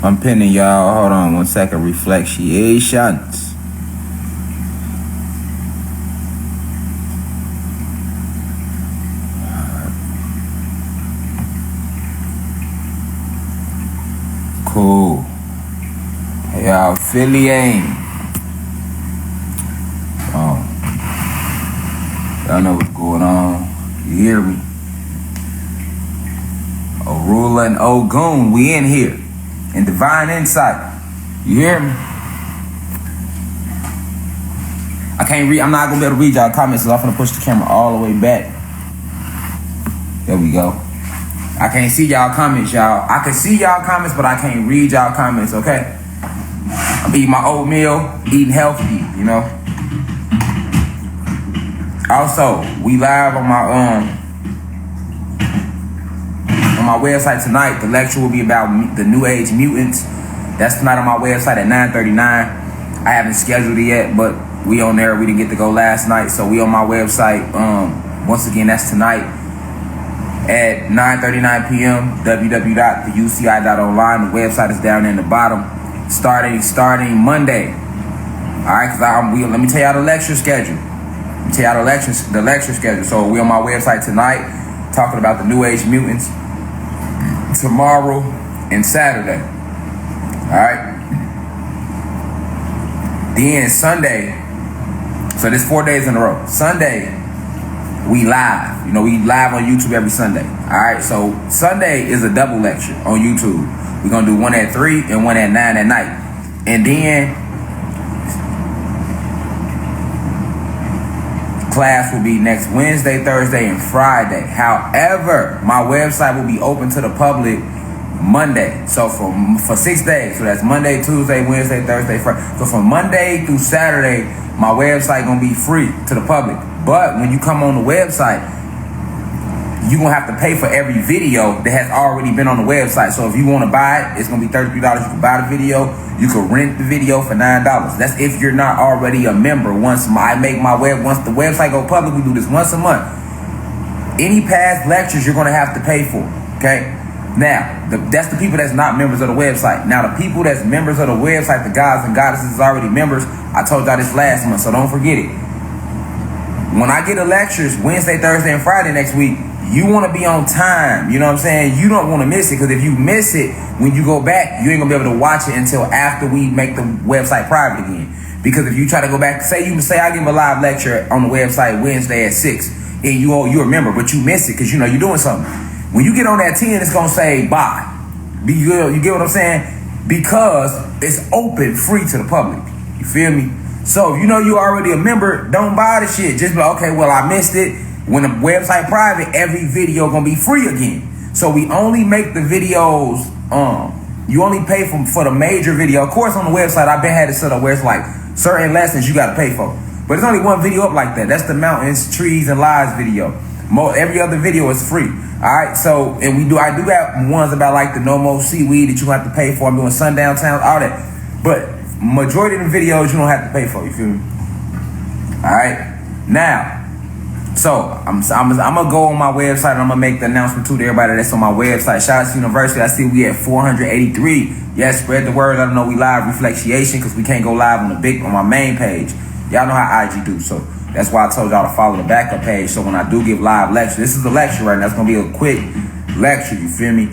I'm pinning y'all. Hold on 1 second. Reflections. Cool. Hey, y'all, Philly aim. Y'all know what's going on. You hear me? Orula and Ogun, we in here. And Divine Insight. You hear me? I can't read. I'm not gonna be able to read y'all comments, so I'm gonna push the camera all the way back. There we go. I can't see y'all comments, y'all. I can see y'all comments, but I can't read y'all comments, okay? I'm eating my oatmeal, eating healthy, you know? Also, we live on my website tonight. The lecture will be about the New Age mutants. That's tonight on my website at 9:39. I haven't scheduled it yet, but we on there. We didn't get to go last night, so we on my website. Once again, that's tonight at 9:39 p.m. www.theuci.online. The website is down there in the bottom. Starting Monday. All right, let me tell y'all the lecture schedule. The lecture schedule. So we on my website tonight talking about the New Age mutants. Tomorrow and Saturday. Alright. Then Sunday. So this 4 days in a row. Sunday, we live. You know, we live on YouTube every Sunday. Alright, so Sunday is a double lecture on YouTube. We're gonna do one at 3 and one at 9 at night. And then class will be next Wednesday, Thursday, and Friday. However, my website will be open to the public Monday. So for 6 days. So that's Monday, Tuesday, Wednesday, Thursday, Friday. So from Monday through Saturday, my website gonna be free to the public. But when you come on the website, you're gonna have to pay for every video that has already been on the website. So if you wanna buy it, it's gonna be $33. You can buy the video. You can rent the video for $9. That's if you're not already a member. Once the website go public, we do this once a month. Any past lectures you're gonna have to pay for, okay? Now, that's the people that's not members of the website. Now, the people that's members of the website, the gods and goddesses is already members. I told y'all this last month, so don't forget it. When I get the lectures Wednesday, Thursday, and Friday next week, you want to be on time. You know what I'm saying? You don't want to miss it, because if you miss it, when you go back, you ain't going to be able to watch it until after we make the website private again. Because if you try to go back, say I give them a live lecture on the website Wednesday at 6, and you remember, but you miss it because you know you're doing something. When you get on that 10, it's going to say bye. You get what I'm saying? Because it's open, free to the public. You feel me? So if you know you already a member, don't buy the shit. Just be like, okay, well, I missed it. When the website private, every video gonna be free again. So we only make the videos, you only pay for the major video. Of course, on the website, I've been had it set up where it's like certain lessons you gotta pay for. But there's only one video up like that. That's the mountains, trees, and lies video. Every other video is free. All right, so, and I do have ones about like the no more seaweed that you have to pay for. I'm doing sundown towns, all that. But majority of the videos you don't have to pay for, you feel me? All right, now, so I'm gonna go on my website and I'm gonna make the announcement to everybody that's on my website. Shout out to University. I see we at 483. Yes, spread the word. I don't know we live reflectiation because we can't go live on my main page. Y'all know how IG do, so that's why I told y'all to follow the backup page. So when I do give live lecture, this is a lecture right now. It's gonna be a quick lecture. You feel me?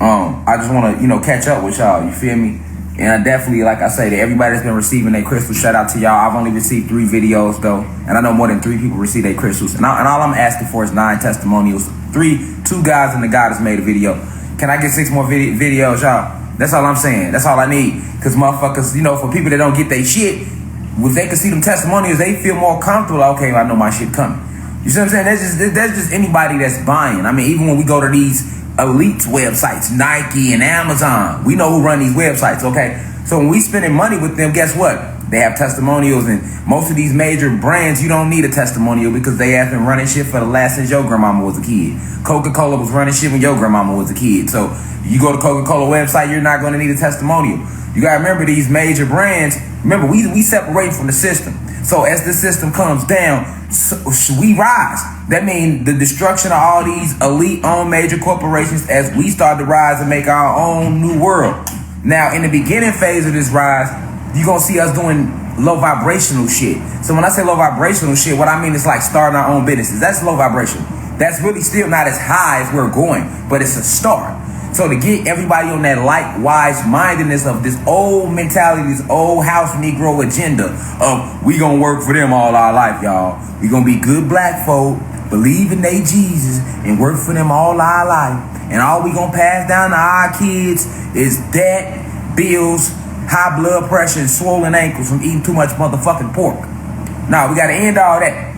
I just wanna catch up with y'all. You feel me? And I definitely, like I say, to everybody that's been receiving their crystals, shout out to y'all. I've only received 3 videos, though. And I know more than 3 people receive their crystals. And all I'm asking for is 9 testimonials. 2 guys and the goddess made a video. Can I get 6 more videos, y'all? That's all I'm saying. That's all I need. Because motherfuckers, for people that don't get their shit, if they can see them testimonials, they feel more comfortable. Like, okay, I know my shit coming. You see what I'm saying? That's just anybody that's buying. I mean, even when we go to these elite websites, Nike and Amazon, we know who run these websites, okay? So when we spending money with them, guess what? They have testimonials, and most of these major brands, you don't need a testimonial because they have been running shit for the last since your grandmama was a kid. Coca-Cola was running shit when your grandmama was a kid. So you go to Coca-Cola website, you're not going to need a testimonial. You got to remember these major brands. Remember, we separate from the system. So as the system comes down, we rise. That means the destruction of all these elite-owned major corporations as we start to rise and make our own new world. Now, in the beginning phase of this rise, you're going to see us doing low vibrational shit. So when I say low vibrational shit, what I mean is like starting our own businesses. That's low vibration. That's really still not as high as we're going, but it's a start. So to get everybody on that likewise mindedness of this old mentality, this old house Negro agenda of we gonna work for them all our life, y'all. We gonna be good black folk, believe in they Jesus, and work for them all our life. And all we gonna pass down to our kids is debt, bills, high blood pressure, and swollen ankles from eating too much motherfucking pork. Nah, we gotta end all that.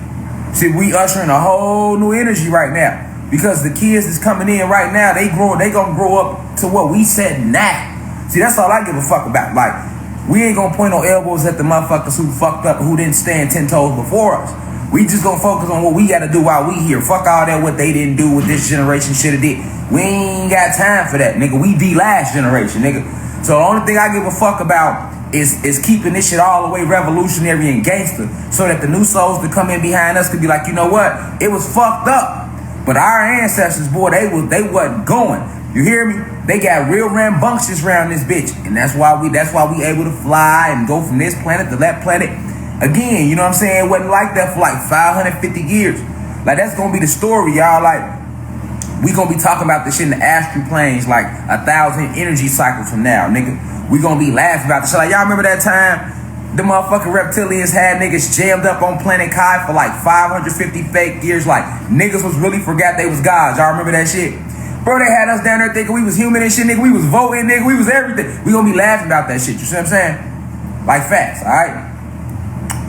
See, we ushering a whole new energy right now. Because the kids that's coming in right now, they gonna grow up to what we said now. See, that's all I give a fuck about. Like, we ain't gonna point no elbows at the motherfuckers who fucked up, who didn't stand 10 toes before us. We just gonna focus on what we gotta do while we here. Fuck all that what they didn't do, what this generation should have did. We ain't got time for that, nigga. We the last generation, nigga. So the only thing I give a fuck about is keeping this shit all the way revolutionary and gangster, so that the new souls that come in behind us could be like, you know what? It was fucked up. But our ancestors, boy, they wasn't going. You hear me? They got real rambunctious around this bitch. And that's why we able to fly and go from this planet to that planet. Again, you know what I'm saying? It wasn't like that for like 550 years. Like, that's gonna be the story, y'all. Like, we gonna be talking about this shit in the astral planes like 1,000 energy cycles from now, nigga. We gonna be laughing about this shit. Like, y'all remember that time the motherfucking reptilians had niggas jammed up on Planet Kai for like 550 fake years? Like, niggas was really forgot they was gods. Y'all remember that shit? Bro, they had us down there thinking we was human and shit, nigga. We was voting, nigga. We was everything. We gonna be laughing about that shit. You see what I'm saying? Like, facts, alright?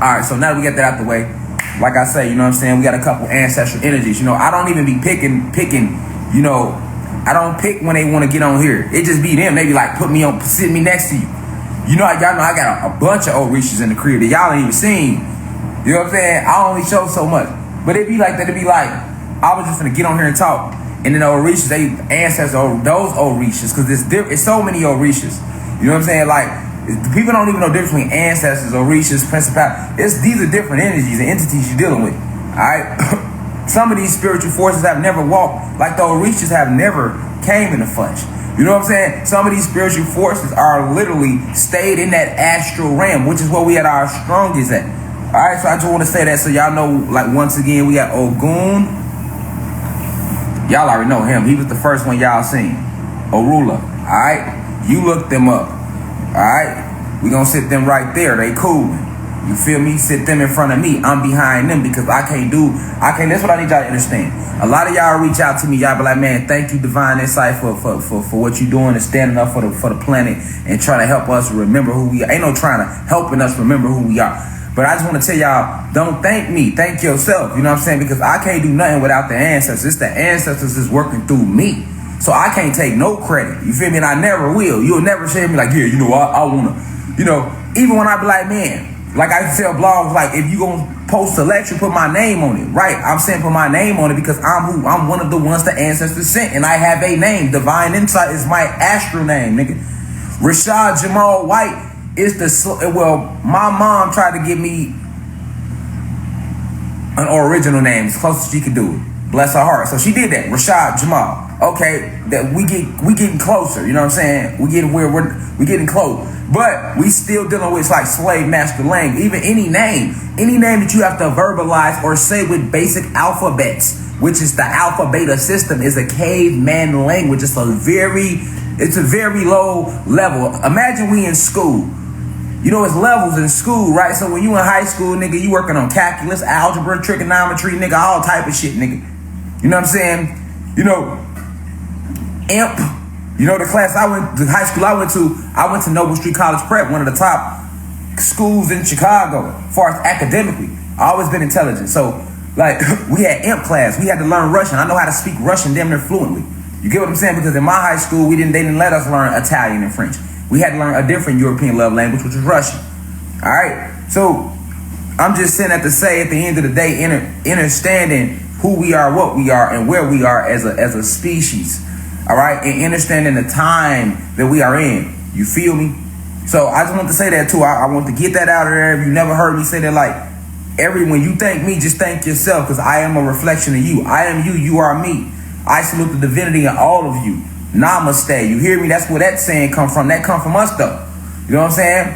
Alright, so now that we get that out the way, like I say, you know what I'm saying? We got a couple ancestral energies. You know, I don't even be picking, you know, I don't pick when they want to get on here. It just be them. They be like, sit me next to you. You know, y'all know I got a bunch of Orishas in the crib that y'all ain't even seen. You know what I'm saying? I only show so much. But it be like that. It be like, I was just gonna get on here and talk. And then the Orishas, they ancestors, those Orishas, because it's so many Orishas. You know what I'm saying? Like, people don't even know the difference between ancestors, Orishas, principalities. These are different energies and entities you're dealing with. Alright? Some of these spiritual forces have never walked, like the Orishas have never came in the flesh. You know what I'm saying? Some of these spiritual forces are literally stayed in that astral realm, which is where we at our strongest at. Alright, so I just want to say that so y'all know, like, once again, we got Ogun. Y'all already know him. He was the first one y'all seen. Orula. Alright? You look them up. Alright? We gonna sit them right there. They cool. You feel me? Sit them in front of me. I'm behind them because I can't, that's what I need y'all to understand. A lot of y'all reach out to me, y'all be like, man, thank you, Divine Insight, for what you doing and standing up for the planet and trying to help us remember who we are. Ain't no trying to helping us remember who we are. But I just want to tell y'all, don't thank me, thank yourself. You know what I'm saying? Because I can't do nothing without the ancestors. It's the ancestors that's working through me. So I can't take no credit. You feel me? And I never will. You'll never say me like, yeah, you know, I want to, you know, even when I be like, man, like I tell blogs, like, if you gonna post a lecture, put my name on it. Right? I'm saying put my name on it because I'm one of the ones the ancestors sent, and I have a name. Divine Insight is my astral name, nigga. Rashad Jamal White is my mom tried to give me an original name as close as she could do it. Bless her heart. So she did that. Rashad Jamal. Okay, that we getting closer. You know what I'm saying? We getting close. But we still dealing with like slave master language. Even any name that you have to verbalize or say with basic alphabets, which is the alpha beta system, is a caveman language. It's a very low level. Imagine we in school. You know, it's levels in school, right? So when you in high school, nigga, you working on calculus, algebra, trigonometry, nigga, all type of shit, nigga. You know what I'm saying? You know, imp. You know, the high school I went to Noble Street College Prep, one of the top schools in Chicago, as far as academically. I always been intelligent. So, like, we had imp class. We had to learn Russian. I know how to speak Russian damn near fluently. You get what I'm saying? Because in my high school, they didn't let us learn Italian and French. We had to learn a different European love language, which was Russian. All right? So, I'm just saying that to say, at the end of the day, understanding who we are, what we are, and where we are as a species. All right, and understanding the time that we are in. You feel me? So I just want to say that too. I want to get that out of there. If you never heard me say that, like, when you thank me, just thank yourself, because I am a reflection of you. I am you, you are me. I salute the divinity in all of you. Namaste. You hear me? That's where that saying come from. That come from us though. You know what I'm saying?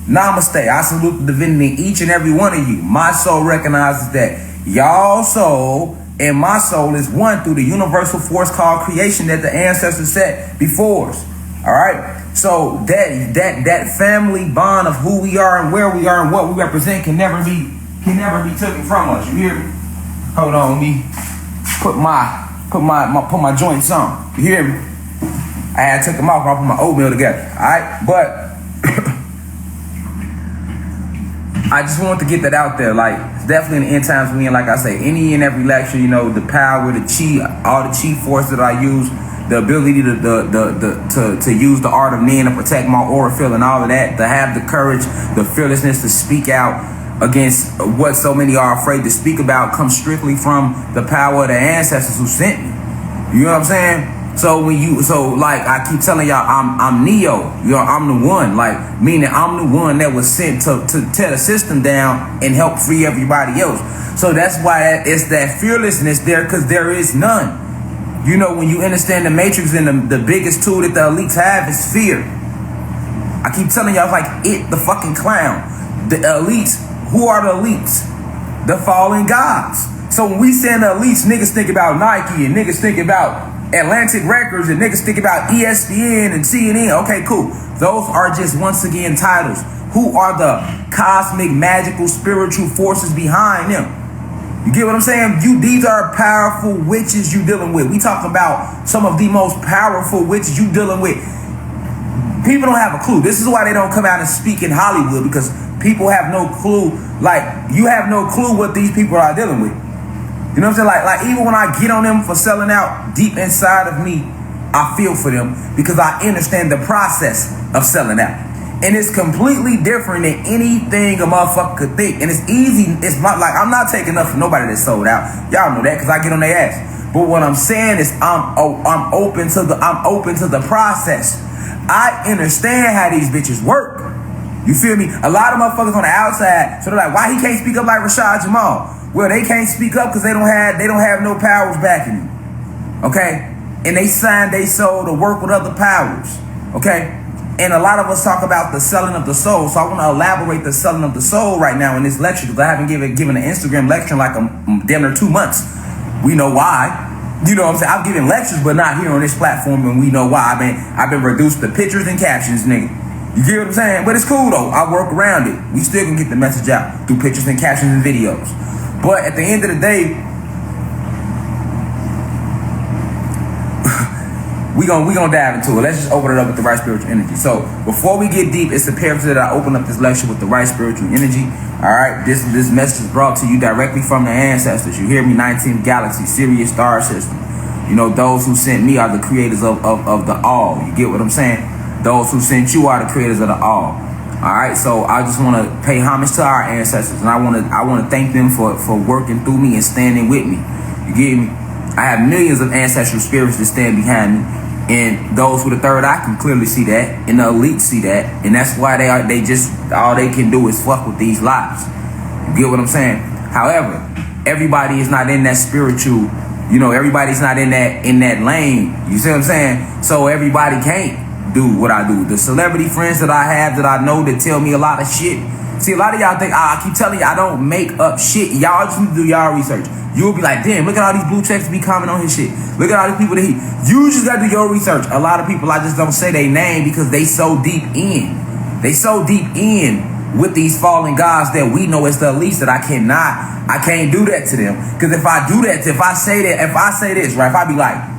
Namaste. I salute the divinity in each and every one of you. My soul recognizes that y'all soul and my soul is one through the universal force called creation that the ancestors set before us. All right. So that family bond of who we are and where we are and what we represent can never be taken from us. You hear me? Hold on, me put my joints on. You hear me? I had to take them off. I put my oatmeal together. All right, but I just want to get that out there. Like, it's definitely in the end times we in. Like I say, any and every lecture, you know, the power, the chi, all the chi force that I use. The ability to use the art of men to protect my aura field and all of that, to have the courage, the fearlessness to speak out against what so many are afraid to speak about comes strictly from the power of the ancestors who sent me. You know what I'm saying? So like I keep telling y'all, I'm Neo. I'm the one. Like, meaning I'm the one that was sent to tear the system down and help free everybody else. So that's why it's that fearlessness there, because there is none. You know, when you understand the matrix and the biggest tool that the elites have is fear. I keep telling y'all, like the fucking clown. The elites, who are the elites? The fallen gods. So when we saying the elites, niggas think about Nike and niggas think about Atlantic Records and niggas think about ESPN and CNN. Okay, cool. Those are just, once again, titles. Who are the cosmic, magical, spiritual forces behind them? You get what I'm saying? These are powerful witches you dealing with. We talk about some of the most powerful witches you dealing with. People don't have a clue. This is why they don't come out and speak in Hollywood, because people have no clue. Like, you have no clue what these people are dealing with. You know what I'm saying? Like even when I get on them for selling out, deep inside of me, I feel for them because I understand the process of selling out. And it's completely different than anything a motherfucker could think. And it's easy. It's not like I'm not taking up for nobody that's sold out. Y'all know that because I get on their ass. But what I'm saying is I'm open to the process. I understand how these bitches work. You feel me? A lot of motherfuckers on the outside, so they're like, why he can't speak up like Rashad, Jamal? Well, they can't speak up because they don't have no powers backing them. Okay? And they signed their soul to work with other powers. Okay? And a lot of us talk about the selling of the soul. So I want to elaborate the selling of the soul right now in this lecture, because I haven't given an Instagram lecture in like damn near 2 months. We know why. You know what I'm saying? I've given lectures, but not here on this platform, and we know why. I've been reduced to pictures and captions, nigga. You get what I'm saying? But it's cool though. I work around it. We still can get the message out through pictures and captions and videos. But at the end of the day, we gonna dive into it. Let's just open it up with the right spiritual energy. So before we get deep, it's imperative that I open up this lecture with the right spiritual energy. All right, this message is brought to you directly from the ancestors. You hear me? 19th galaxy, Sirius star system. You know, those who sent me are the creators of the all. You get what I'm saying? Those who sent you are the creators of the all. All right, so I just want to pay homage to our ancestors, and I want to thank them for working through me and standing with me. You get me? I have millions of ancestral spirits that stand behind me, and those with the third eye can clearly see that, and the elite see that, and that's why they just all they can do is fuck with these lies. You get what I'm saying? However, everybody is not in that spiritual. You know, everybody's not in that lane. You see what I'm saying? So everybody can't do what I do. The celebrity friends that I have that I know that tell me a lot of shit. See, a lot of y'all think, I keep telling you, I don't make up shit. Y'all just need to do y'all research. You'll be like, damn, look at all these blue checks be commenting on his shit. Look at all these people that you just gotta do your research. A lot of people, I just don't say their name because they so deep in. They so deep in with these fallen gods that we know it's the least that I can't do that to them. Because if I do that, if I say this, right, if I be like,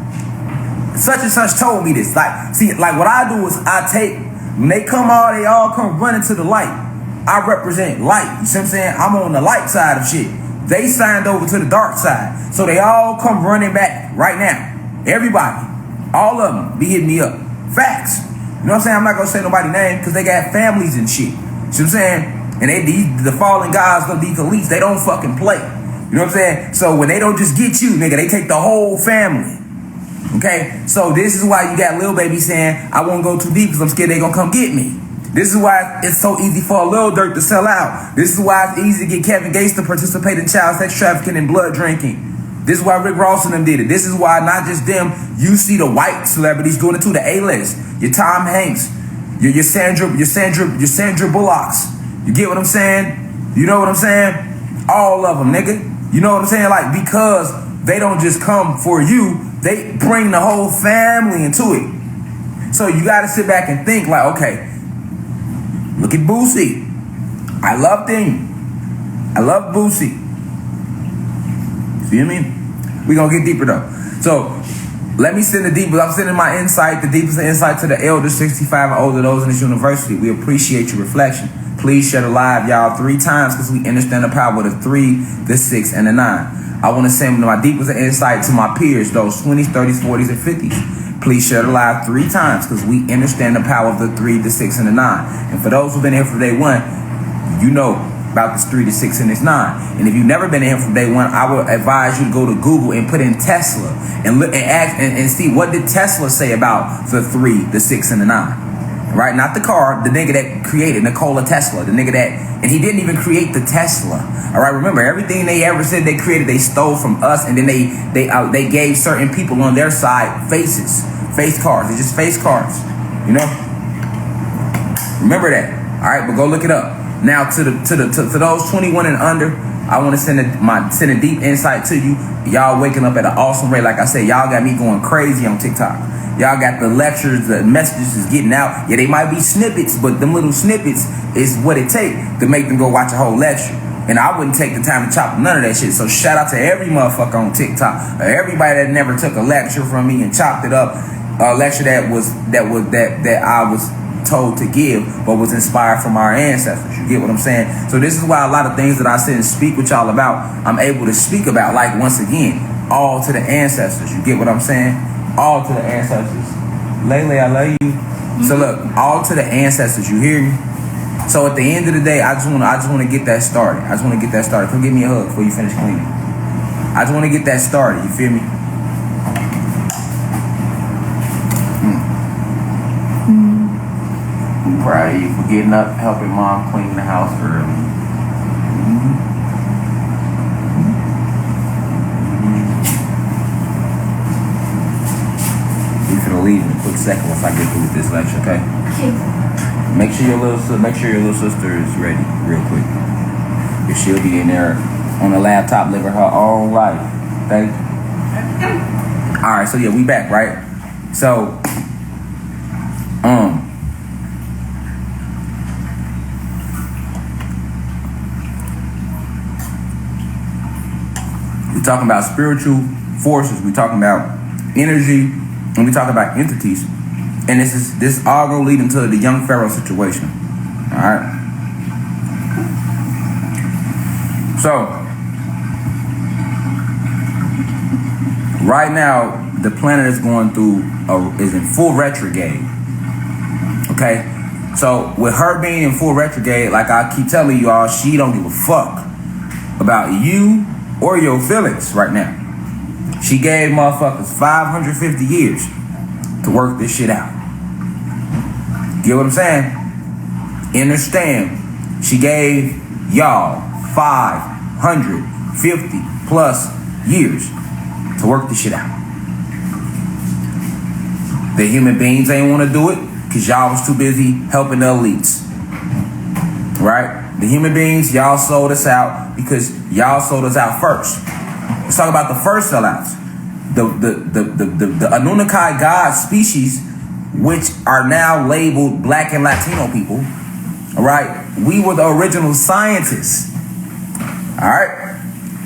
such and such told me this. Like, see, like what I do is I take, when they all come running to the light. I represent light. You see what I'm saying? I'm on the light side of shit. They signed over to the dark side. So they all come running back right now. Everybody. All of them be hitting me up. Facts. You know what I'm saying? I'm not going to say nobody's name because they got families and shit. You see what I'm saying? And the fallen gods, these elites, they don't fucking play. You know what I'm saying? So when they don't just get you, nigga, they take the whole family. Okay? So this is why you got Lil Baby saying, I won't go too deep because I'm scared they going to come get me. This is why it's so easy for a Lil Durk to sell out. This is why it's easy to get Kevin Gates to participate in child sex trafficking and blood drinking. This is why Rick Ross and them did it. This is why not just them. You see the white celebrities doing it too. The A-list, your Tom Hanks, your Sandra Bullocks. You get what I'm saying? You know what I'm saying? All of them, nigga. You know what I'm saying? Like, because they don't just come for you, they bring the whole family into it. So you got to sit back and think like, okay, look at Boosie. I loved him. I love Boosie. Feel me? We gonna get deeper though. So let me send the deepest. I'm sending my insight, the deepest insight to the elders, 65 and older, those in this university. We appreciate your reflection. Please share the live, y'all, 3 times because we understand the power of the 3, the 6, and the 9. I want to send my deepest insight to my peers, those 20s, 30s, 40s, and 50s. Please share the live 3 times because we understand the power of the 3, the 6, and the 9. And for those who've been here from day one, you know about this 3, the 6, and this 9. And if you've never been in here from day one, I would advise you to go to Google and put in Tesla and look and ask and see what did Tesla say about the 3, the 6, and the 9. Right? Not the car, the nigga that created Nikola Tesla, the nigga that, and he didn't even create the Tesla. All right, remember, everything they ever said they created, they stole from us, and then they gave certain people on their side face cards. They just face cards, you know. Remember that. All right, but go look it up. Now to those 21 and under, I want to send a deep insight to you. Y'all waking up at an awesome rate. Like I said, y'all got me going crazy on TikTok. Y'all got the lectures, the messages is getting out. Yeah, they might be snippets, but them little snippets is what it takes to make them go watch a whole lecture. And I wouldn't take the time to chop none of that shit. So shout out to every motherfucker on TikTok, or everybody that never took a lecture from me and chopped it up. A lecture that I was told to give, but was inspired from our ancestors. You get what I'm saying? So this is why a lot of things that I sit and speak with y'all about, I'm able to speak about. Like, once again, all to the ancestors. You get what I'm saying? All to the ancestors. Lele, I love you. So look, all to the ancestors. You hear me? So at the end of the day, I just want to get that started. I just want to get that started. Come give me a hug before you finish cleaning. I just want to get that started. You feel me? I'm proud of you for getting up, helping mom clean the house early. You're gonna leave in a quick second once I get through with this lecture, okay? Make sure your little sister is ready, real quick. If she'll be in there on the laptop living her own life. Thank you. All right, so yeah, we back, right? So, we're talking about spiritual forces. We're talking about energy, and we talk about entities. And this all gonna lead into the young Pharoah situation. All right. So right now, the planet is going through is in full retrograde. Okay. So with her being in full retrograde, like I keep telling you all, she don't give a fuck about you or your feelings right now. She gave motherfuckers 550 years to work this shit out. Get what I'm saying? Understand, she gave y'all 550 plus years to work this shit out. The human beings ain't want to do it because y'all was too busy helping the elites. Right? The human beings, y'all sold us out because y'all sold us out first. Let's talk about the first sellouts. The Anunnaki God species, which are now labeled Black and Latino people. All right? We were the original scientists. All right?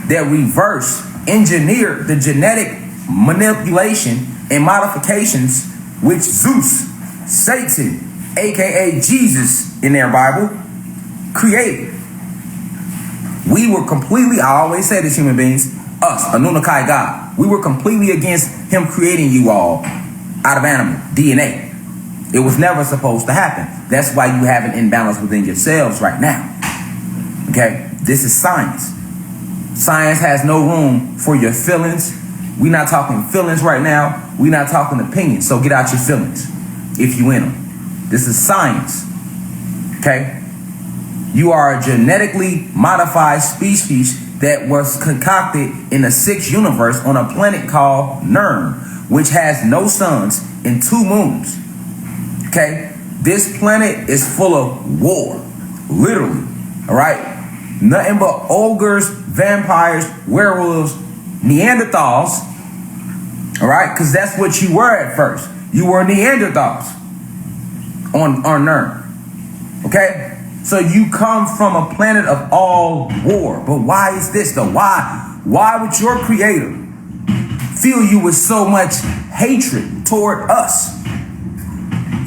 That reverse engineered the genetic manipulation and modifications which Zeus, Satan, aka Jesus in their Bible, created. We were completely, I always say this, human beings, us, Anunnaki God, we were completely against him creating you all out of animal DNA. It was never supposed to happen. That's why you have an imbalance within yourselves right now. Okay? This is science. Science has no room for your feelings. We're not talking feelings right now. We're not talking opinions. So get out your feelings if you in them. This is science. Okay? You are a genetically modified species that was concocted in the sixth universe on a planet called Nern, which has no suns and 2 moons. Okay? This planet is full of war. Literally. Alright? Nothing but ogres, vampires, werewolves, Neanderthals. Alright? Because that's what you were at first. You were Neanderthals on Nern. Okay? So you come from a planet of all war. But why is this though? Why would your creator fill you with so much hatred toward us?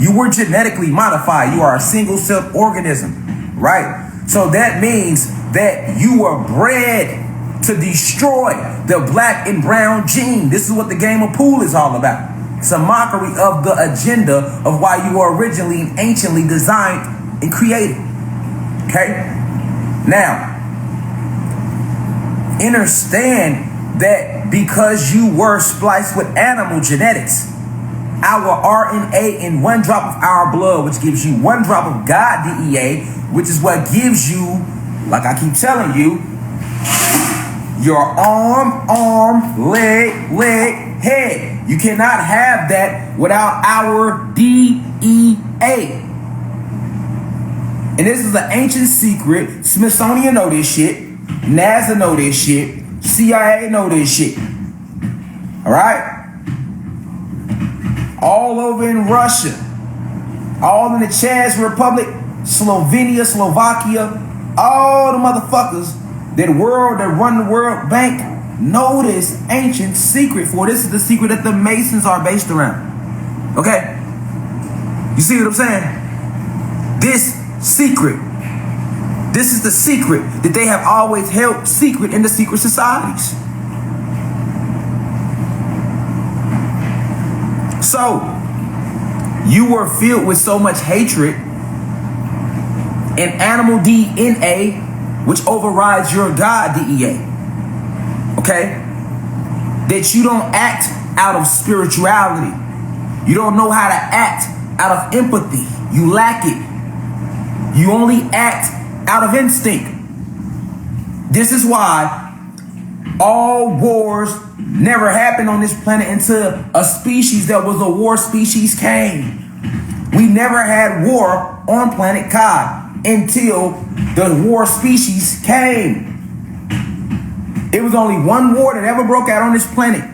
You were genetically modified. You are a single-celled organism, right? So that means that you were bred to destroy the black and brown gene. This is what the game of pool is all about. It's a mockery of the agenda of why you were originally and anciently designed and created. Okay? Now, understand that because you were spliced with animal genetics, our RNA in 1 drop of our blood, which gives you 1 drop of God DEA, which is what gives you, like I keep telling you, your arm, leg, head. You cannot have that without our DEA. And this is an ancient secret. Smithsonian know this shit. NASA know this shit. CIA know this shit. All right? All over in Russia. All in the Czech Republic, Slovenia, Slovakia. All the motherfuckers that run the World Bank know this ancient secret. For this is the secret that the Masons are based around. Okay? You see what I'm saying? This is the secret that they have always held secret in the secret societies. So, you were filled with so much hatred and animal DNA, which overrides your God DEA. Okay? That you don't act out of spirituality. You don't know how to act out of empathy. You lack it. You only act out of instinct. This is why all wars never happened on this planet until a species that was a war species came. We never had war on planet Kai until the war species came. It was only one war that ever broke out on this planet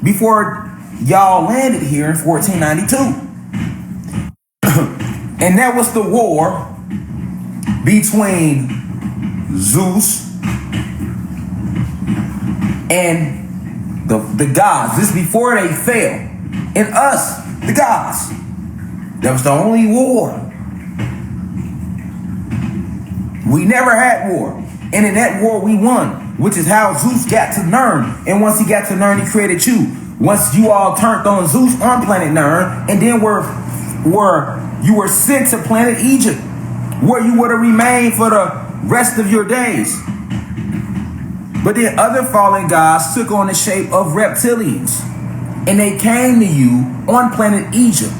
before y'all landed here in 1492. And that was the war between Zeus and the gods. This is before they fell. And us, the gods. That was the only war. We never had war. And in that war we won, which is how Zeus got to Nern. And once he got to Nern, he created you. Once you all turned on Zeus on planet Nern, and then you were sent to planet Egypt, where you would have remained for the rest of your days. But then other fallen gods took on the shape of reptilians, and they came to you on planet Egypt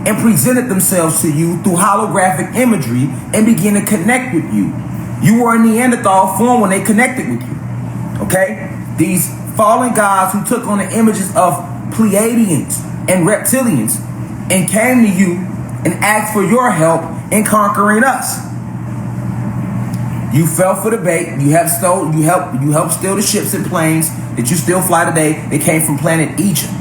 and presented themselves to you through holographic imagery and began to connect with you. You were a Neanderthal form when they connected with you. Okay? These fallen gods who took on the images of Pleiadians and reptilians and came to you and asked for your help in conquering us. You fell for the bait. You helped steal the ships and planes that you still fly today. They came from planet Egypt.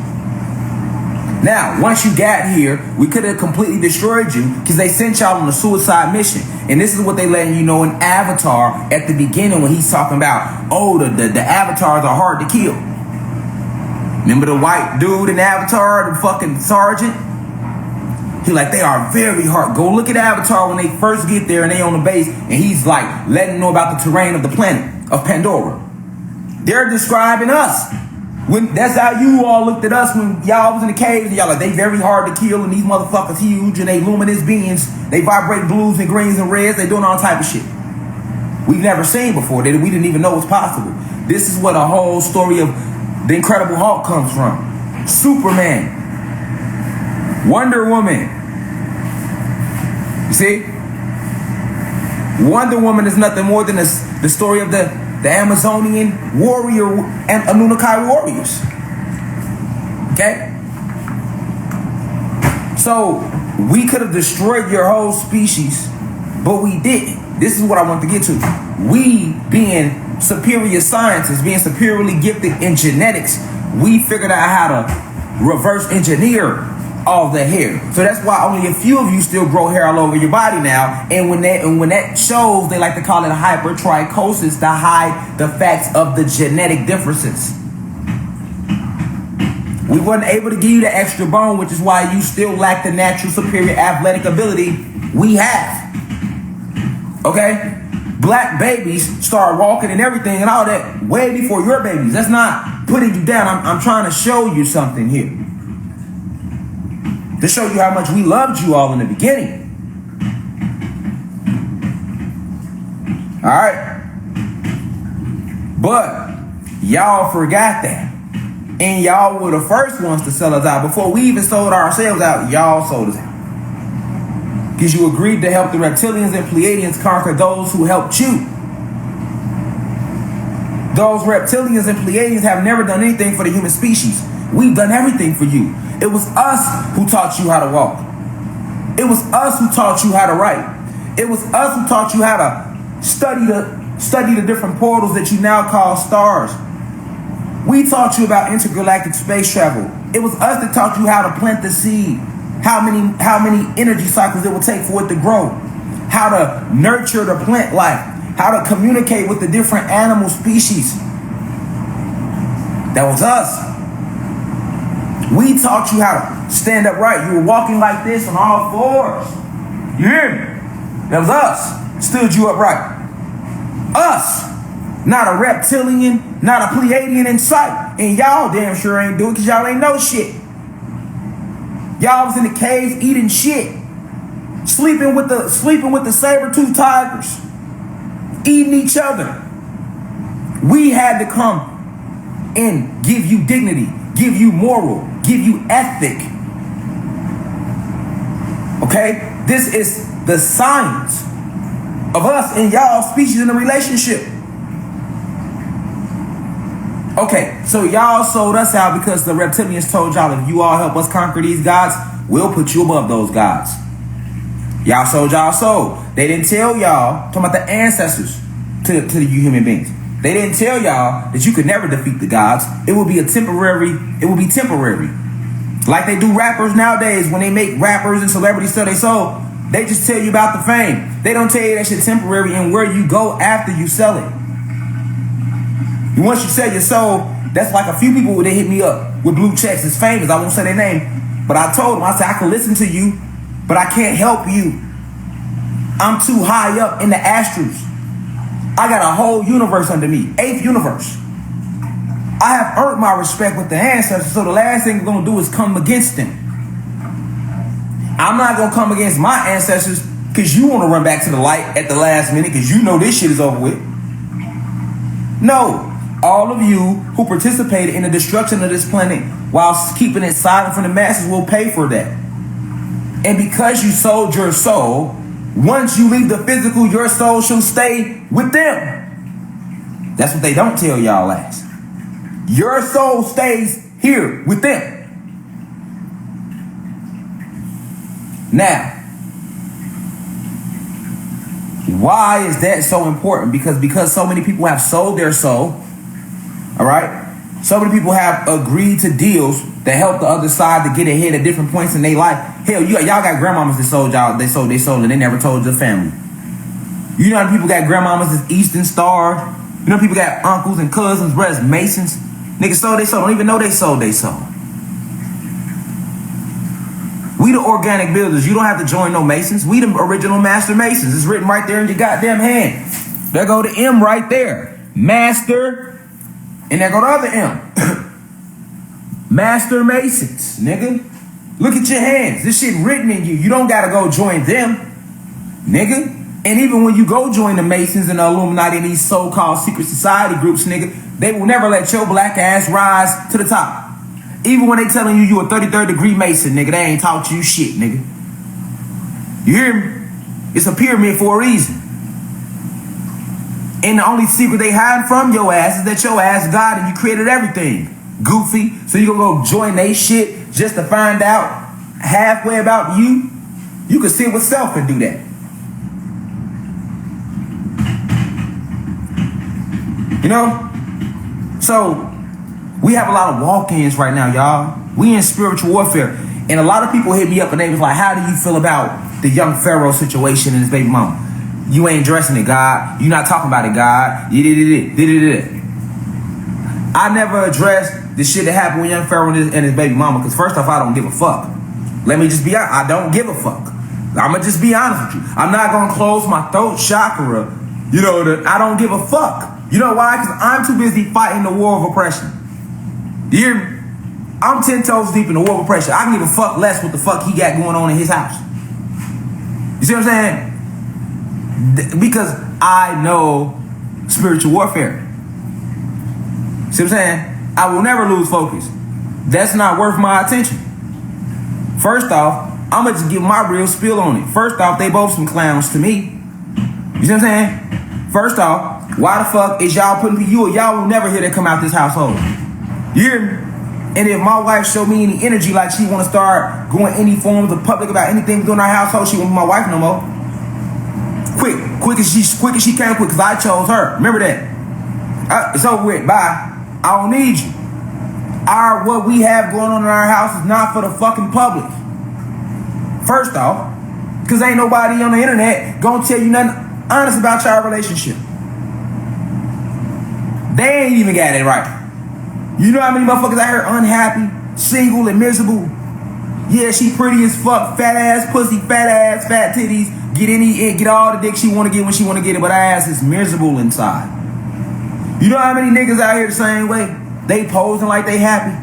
Now, once you got here, we could have completely destroyed you because they sent y'all on a suicide mission. And this is what they letting you know in Avatar at the beginning when he's talking about, the avatars are hard to kill. Remember the white dude in Avatar, the fucking sergeant? He like, they are very hard. Go look at Avatar when they first get there and they on the base, and he's like letting them know about the terrain of the planet of Pandora. They're describing us. That's how you all looked at us when y'all was in the caves, and y'all like, they very hard to kill, and these motherfuckers huge, and they luminous beings. They vibrate blues and greens and reds. They doing all type of shit we've never seen before, that we didn't even know was possible. This is what a whole story of the Incredible Hulk comes from. Superman, Wonder Woman. You see? Wonder Woman is nothing more than the story of the the Amazonian warrior and Anunnaki warriors. Okay? So we could have destroyed your whole species, but we didn't. This is what I want to get to. We, being superior scientists, being superiorly gifted in genetics, we figured out how to reverse engineer all the hair. So that's why only a few of you still grow hair all over your body now. And when that shows, they like to call it a hypertrichosis to hide the facts of the genetic differences. We weren't able to give you the extra bone, which is why you still lack the natural superior athletic ability we have. Okay? Black babies start walking and everything and all that way before your babies. That's not putting you down. I'm trying to show you something here. To show you how much we loved you all in the beginning. Alright? But y'all forgot that. And y'all were the first ones to sell us out. Before we even sold ourselves out, y'all sold us out. Because you agreed to help the reptilians and Pleiadians conquer those who helped you. Those reptilians and Pleiadians have never done anything for the human species. We've done everything for you. It was us who taught you how to walk. It was us who taught you how to write. It was us who taught you how to study the different portals that you now call stars. We taught you about intergalactic space travel. It was us that taught you how to plant the seed, how many energy cycles it will take for it to grow, how to nurture the plant life, how to communicate with the different animal species. That was us. We taught you how to stand upright. You were walking like this on all fours. You hear me? That was us. Stood you upright. Us. Not a reptilian, not a Pleiadian in sight. And y'all damn sure ain't do it because y'all ain't know shit. Y'all was in the caves eating shit. Sleeping with the saber-toothed tigers. Eating each other. We had to come and give you dignity, give you moral, give you ethic. Okay? This is the science of us and y'all species in a relationship. Okay, so y'all sold us out because the reptilians told y'all if you all help us conquer these gods, we'll put you above those gods. Y'all sold y'all soul. They didn't tell y'all, talking about the ancestors to you human beings. They didn't tell y'all that you could never defeat the gods. It will be temporary. Like they do rappers nowadays when they make rappers and celebrities sell their soul. They just tell you about the fame. They don't tell you that shit temporary and where you go after you sell it. Once you sell your soul, that's like a few people that hit me up with blue checks. It's famous. I won't say their name. But I told them, I said, I can listen to you, but I can't help you. I'm too high up in the astrals. I got a whole universe under me. 8th universe. I have earned my respect with the ancestors, so the last thing I'm going to do is come against them. I'm not going to come against my ancestors because you want to run back to the light at the last minute because you know this shit is over with. No. All of you who participated in the destruction of this planet while keeping it silent from the masses will pay for that. And because you sold your soul, once you leave the physical, your soul shall stay with them. That's what they don't tell y'all last. Your soul stays here with them. Now, why is that so important? Because so many people have sold their soul. All right? So many people have agreed to deals that help the other side to get ahead at different points in their life. Hell, y'all got grandmamas that sold y'all, they sold their soul and they never told their family. You know how people got grandmamas that's Eastern Star? You know people got uncles and cousins, brothers, Masons? Niggas sold their soul, don't even know they sold their soul. We the organic builders. You don't have to join no Masons. We the original master Masons. It's written right there in your goddamn hand. There go the M right there. Master. And there go the other M. Master Masons, nigga. Look at your hands. This shit written in you. You don't gotta go join them, nigga. And even when you go join the Masons and the Illuminati and these so-called secret society groups, nigga, they will never let your black ass rise to the top. Even when they telling you a 33rd degree Mason, nigga, they ain't taught you shit, nigga. You hear me? It's a pyramid for a reason. And the only secret they hide from your ass is that your ass is God and you created everything. Goofy. So you gonna go join they shit just to find out halfway about you? You can sit with self and do that. You know? So we have a lot of walk-ins right now, y'all. We in spiritual warfare. And a lot of people hit me up and they was like, how do you feel about the young Pharoah situation and his baby mama? You ain't addressing it, God. You not talking about it, God. I never addressed the shit that happened with young Pharoah and his baby mama, because first off, I don't give a fuck. Let me just be honest. I don't give a fuck. I'ma just be honest with you. I'm not gonna close my throat chakra. You know, I don't give a fuck. You know why? Because I'm too busy fighting the war of oppression. Do you hear me? I'm 10 toes deep in the war of oppression. I can give a fuck less what the fuck he got going on in his house. You see what I'm saying? Because I know spiritual warfare. See what I'm saying? I will never lose focus. That's not worth my attention. First off, I'm gonna just give my real spiel on it. First off, they both some clowns to me. You see what I'm saying? First off, why the fuck is y'all putting y'all will never hear that come out this household. You hear me? And if my wife show me any energy like she want to start going any forms of public about anything doing our household, she won't be my wife no more. Quick as she can, quick, because I chose her. Remember that. It's over with. Bye. I don't need you. What we have going on in our house is not for the fucking public. First off, because ain't nobody on the internet gonna tell you nothing honest about your relationship. They ain't even got it right. You know how many motherfuckers out here unhappy, single, and miserable? Yeah, she pretty as fuck, fat ass pussy, fat titties, get all the dick she wanna get when she wanna get it, but her ass is miserable inside. You know how many niggas out here the same way? They posing like they happy.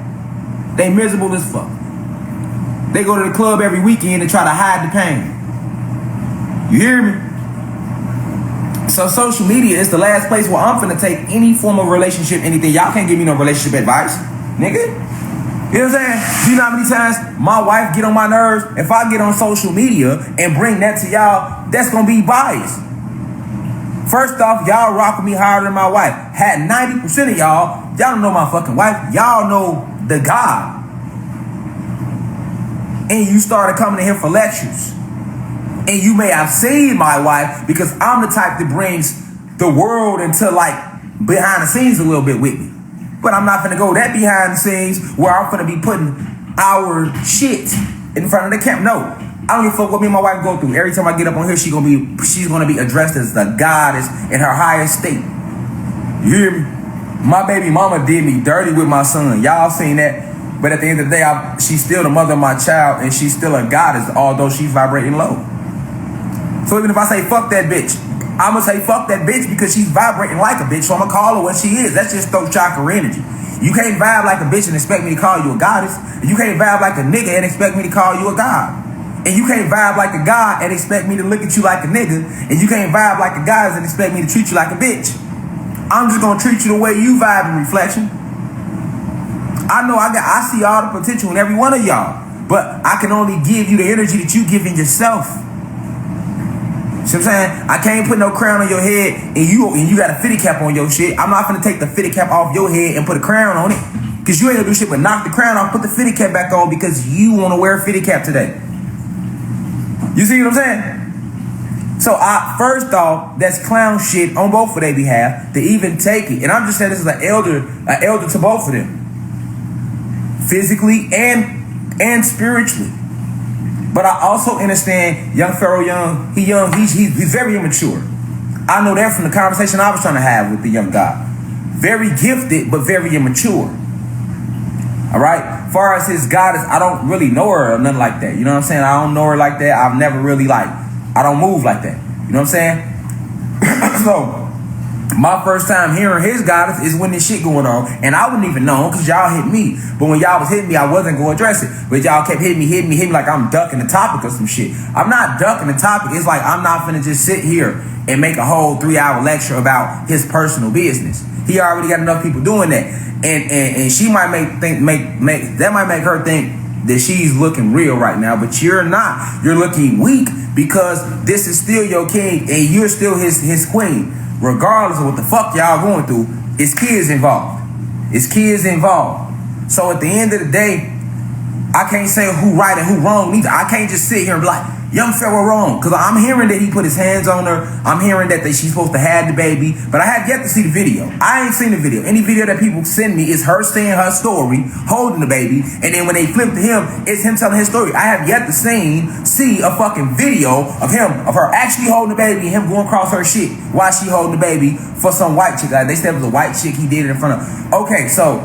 They miserable as fuck. They go to the club every weekend and try to hide the pain. You hear me? So social media is the last place where I'm finna take any form of relationship, anything. Y'all can't give me no relationship advice, nigga. You know what I'm saying? You know how many times my wife get on my nerves? If I get on social media and bring that to y'all, that's gonna be biased. First off, y'all rock with me harder than my wife. Had 90% of y'all don't know my fucking wife. Y'all know the God. And you started coming in here for lectures. And you may have seen my wife because I'm the type that brings the world into like behind the scenes a little bit with me. But I'm not gonna go that behind the scenes where I'm gonna be putting our shit in front of the camera. No, I don't give a fuck what me and my wife go through. Every time I get up on here, she's gonna be addressed as the goddess in her highest state. You hear me? My baby mama did me dirty with my son. Y'all seen that. But at the end of the day, she's still the mother of my child, and she's still a goddess, although she's vibrating low. So even if I say fuck that bitch, I'm gonna say fuck that bitch because she's vibrating like a bitch, so I'm gonna call her what she is. That's just throat chakra energy. You can't vibe like a bitch and expect me to call you a goddess. And you can't vibe like a nigga and expect me to call you a god. And you can't vibe like a god and expect me to look at you like a nigga. And you can't vibe like a goddess and expect me to treat you like a bitch. I'm just gonna treat you the way you vibe in reflection. I know I see all the potential in every one of y'all, but I can only give you the energy that you give in yourself. See what I'm saying? I can't put no crown on your head and you got a fitty cap on your shit. I'm not gonna take the fitty cap off your head and put a crown on it. Cause you ain't gonna do shit but knock the crown off, put the fitty cap back on because you wanna wear a fitty cap today. You see what I'm saying? So first off, that's clown shit on both of their behalf to even take it. And I'm just saying this is an elder to both of them. Physically and spiritually. But I also understand young Pharoah, he's very immature. I know that from the conversation I was trying to have with the young guy. Very gifted, but very immature. All right? As far as his goddess, I don't really know her or nothing like that. You know what I'm saying? I don't know her like that. I've never really I don't move like that. You know what I'm saying? So, my first time hearing his goddess is when this shit going on, and I wouldn't even know because y'all hit me. But when y'all was hitting me, I wasn't going to address it. But y'all kept hitting me like I'm ducking the topic or some shit. I'm not ducking the topic. It's like I'm not finna just sit here and make a whole 3-hour lecture about his personal business. He already got enough people doing that, and she might make her think that she's looking real right now, but you're not. You're looking weak because this is still your king and you're still his queen. regardless of what the fuck y'all going through, it's kids involved. It's kids involved. So at the end of the day, I can't say who right and who wrong either. I can't just sit here and be like, young Pharoah wrong. Because I'm hearing that he put his hands on her. I'm hearing that she's supposed to have the baby. But I have yet to see the video. I ain't seen the video. Any video that people send me is her saying her story, holding the baby. And then when they flip to him, it's him telling his story. I have yet to see a fucking video of her actually holding the baby and him going across her shit while she holding the baby for some white chick. Like, they said it was a white chick. He did it in front of. Okay, so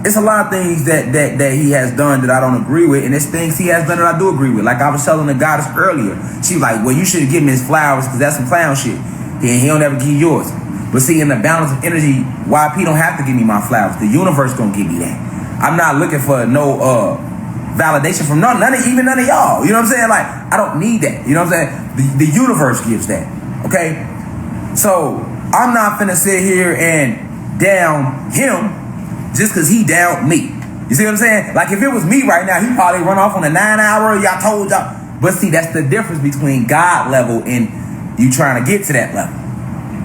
it's a lot of things that he has done that I don't agree with, and there's things he has done that I do agree with. Like I was telling the goddess earlier, she was like, well, you should have given me his flowers because that's some clown shit. And he don't ever give you yours. But see, in the balance of energy, YP don't have to give me my flowers. The universe gonna give me that. I'm not looking for no validation from none of y'all. You know what I'm saying? Like, I don't need that. You know what I'm saying? The universe gives that. Okay? So I'm not finna sit here and down him just because he downed me. You see what I'm saying? Like, if it was me right now, he'd probably run off on a 9-hour, y'all told y'all. But see, that's the difference between God level and you trying to get to that level.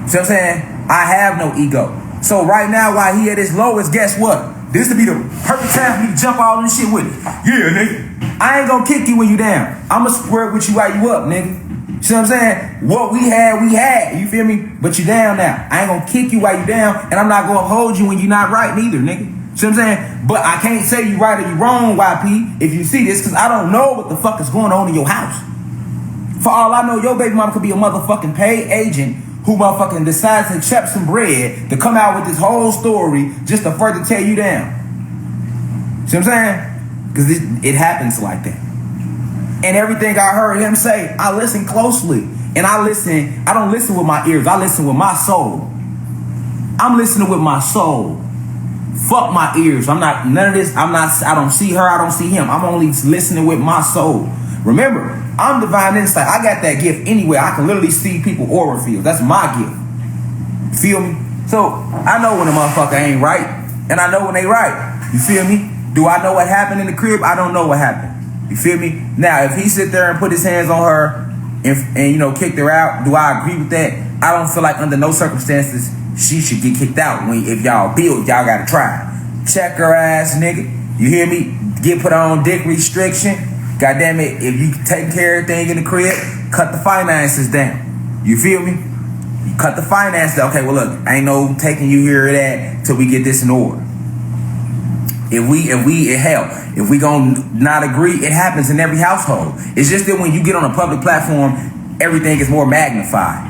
See what I'm saying? I have no ego. So right now, while he at his lowest, guess what? This would be the perfect time for me to jump all this shit with it. Yeah, nigga. I ain't gonna kick you when you down. I'ma square with you while you up, nigga. See what I'm saying? What we had. You feel me? But you down now. I ain't gonna kick you while you down, and I'm not gonna hold you when you're not right neither, nigga. See what I'm saying? But I can't say you right or you wrong, YP, if you see this, because I don't know what the fuck is going on in your house. For all I know, your baby mama could be a motherfucking paid agent who motherfucking decides to accept some bread to come out with this whole story just to further tear you down. See what I'm saying? Because it happens like that. And everything I heard him say, I listen closely. And I don't listen with my ears. I listen with my soul. I'm listening with my soul. Fuck my ears. I'm not, none of this. I don't see her. I don't see him. I'm only listening with my soul. Remember, I'm divine insight. I got that gift anyway. I can literally see people aura fields. That's my gift. Feel me? So I know when a motherfucker ain't right. And I know when they right. You feel me? Do I know what happened in the crib? I don't know what happened. You feel me? Now, if he sit there and put his hands on her and you know, kicked her out, do I agree with that? I don't feel like under no circumstances she should get kicked out. If y'all build, y'all gotta try. Check her ass, nigga. You hear me? Get put on dick restriction. God damn it, if you taking care of everything in the crib, cut the finances down. You feel me? You cut the finances down. Okay, well look, ain't no taking you here or that till we get this in order. If we gonna not agree, it happens in every household. It's just that when you get on a public platform, everything is more magnified.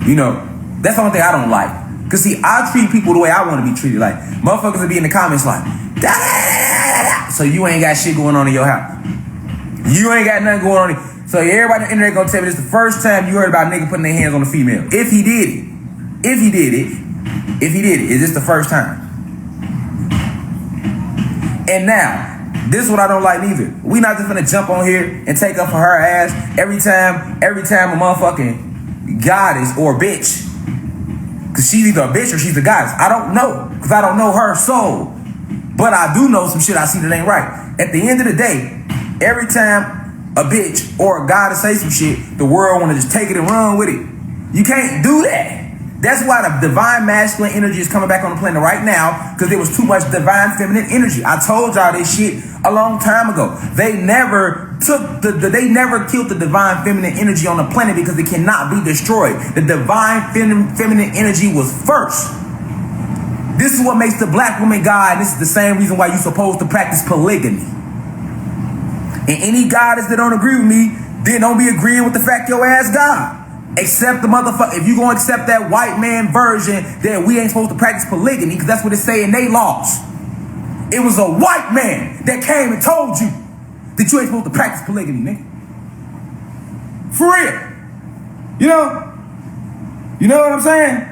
You know, that's the only thing I don't like. Cause see, I treat people the way I want to be treated. Like, motherfuckers will be in the comments like, da, da, da, da, da. So you ain't got shit going on in your house. You ain't got nothing going on. So everybody on the internet gonna tell me this is the first time you heard about a nigga putting their hands on a female. If he did it, is this the first time? And now, this is what I don't like neither. We not just gonna jump on here and take up for her ass every time a motherfucking goddess or bitch. Cause she's either a bitch or she's a goddess. I don't know, cause I don't know her soul. But I do know some shit I see that ain't right. At the end of the day, every time a bitch or a goddess say some shit, the world wanna just take it and run with it. You can't do that. That's why the divine masculine energy is coming back on the planet right now, because there was too much divine feminine energy. I told y'all this shit a long time ago. They never they never killed the divine feminine energy on the planet because it cannot be destroyed. The divine feminine energy was first. This is what makes the black woman God. This is the same reason why you're supposed to practice polygamy. And any goddess that don't agree with me, then don't be agreeing with the fact your ass God. Accept the motherfucker. If you gonna accept that white man version that we ain't supposed to practice polygamy, because that's what it say in they laws. It was a white man that came and told you that you ain't supposed to practice polygamy, nigga. For real. You know what I'm saying?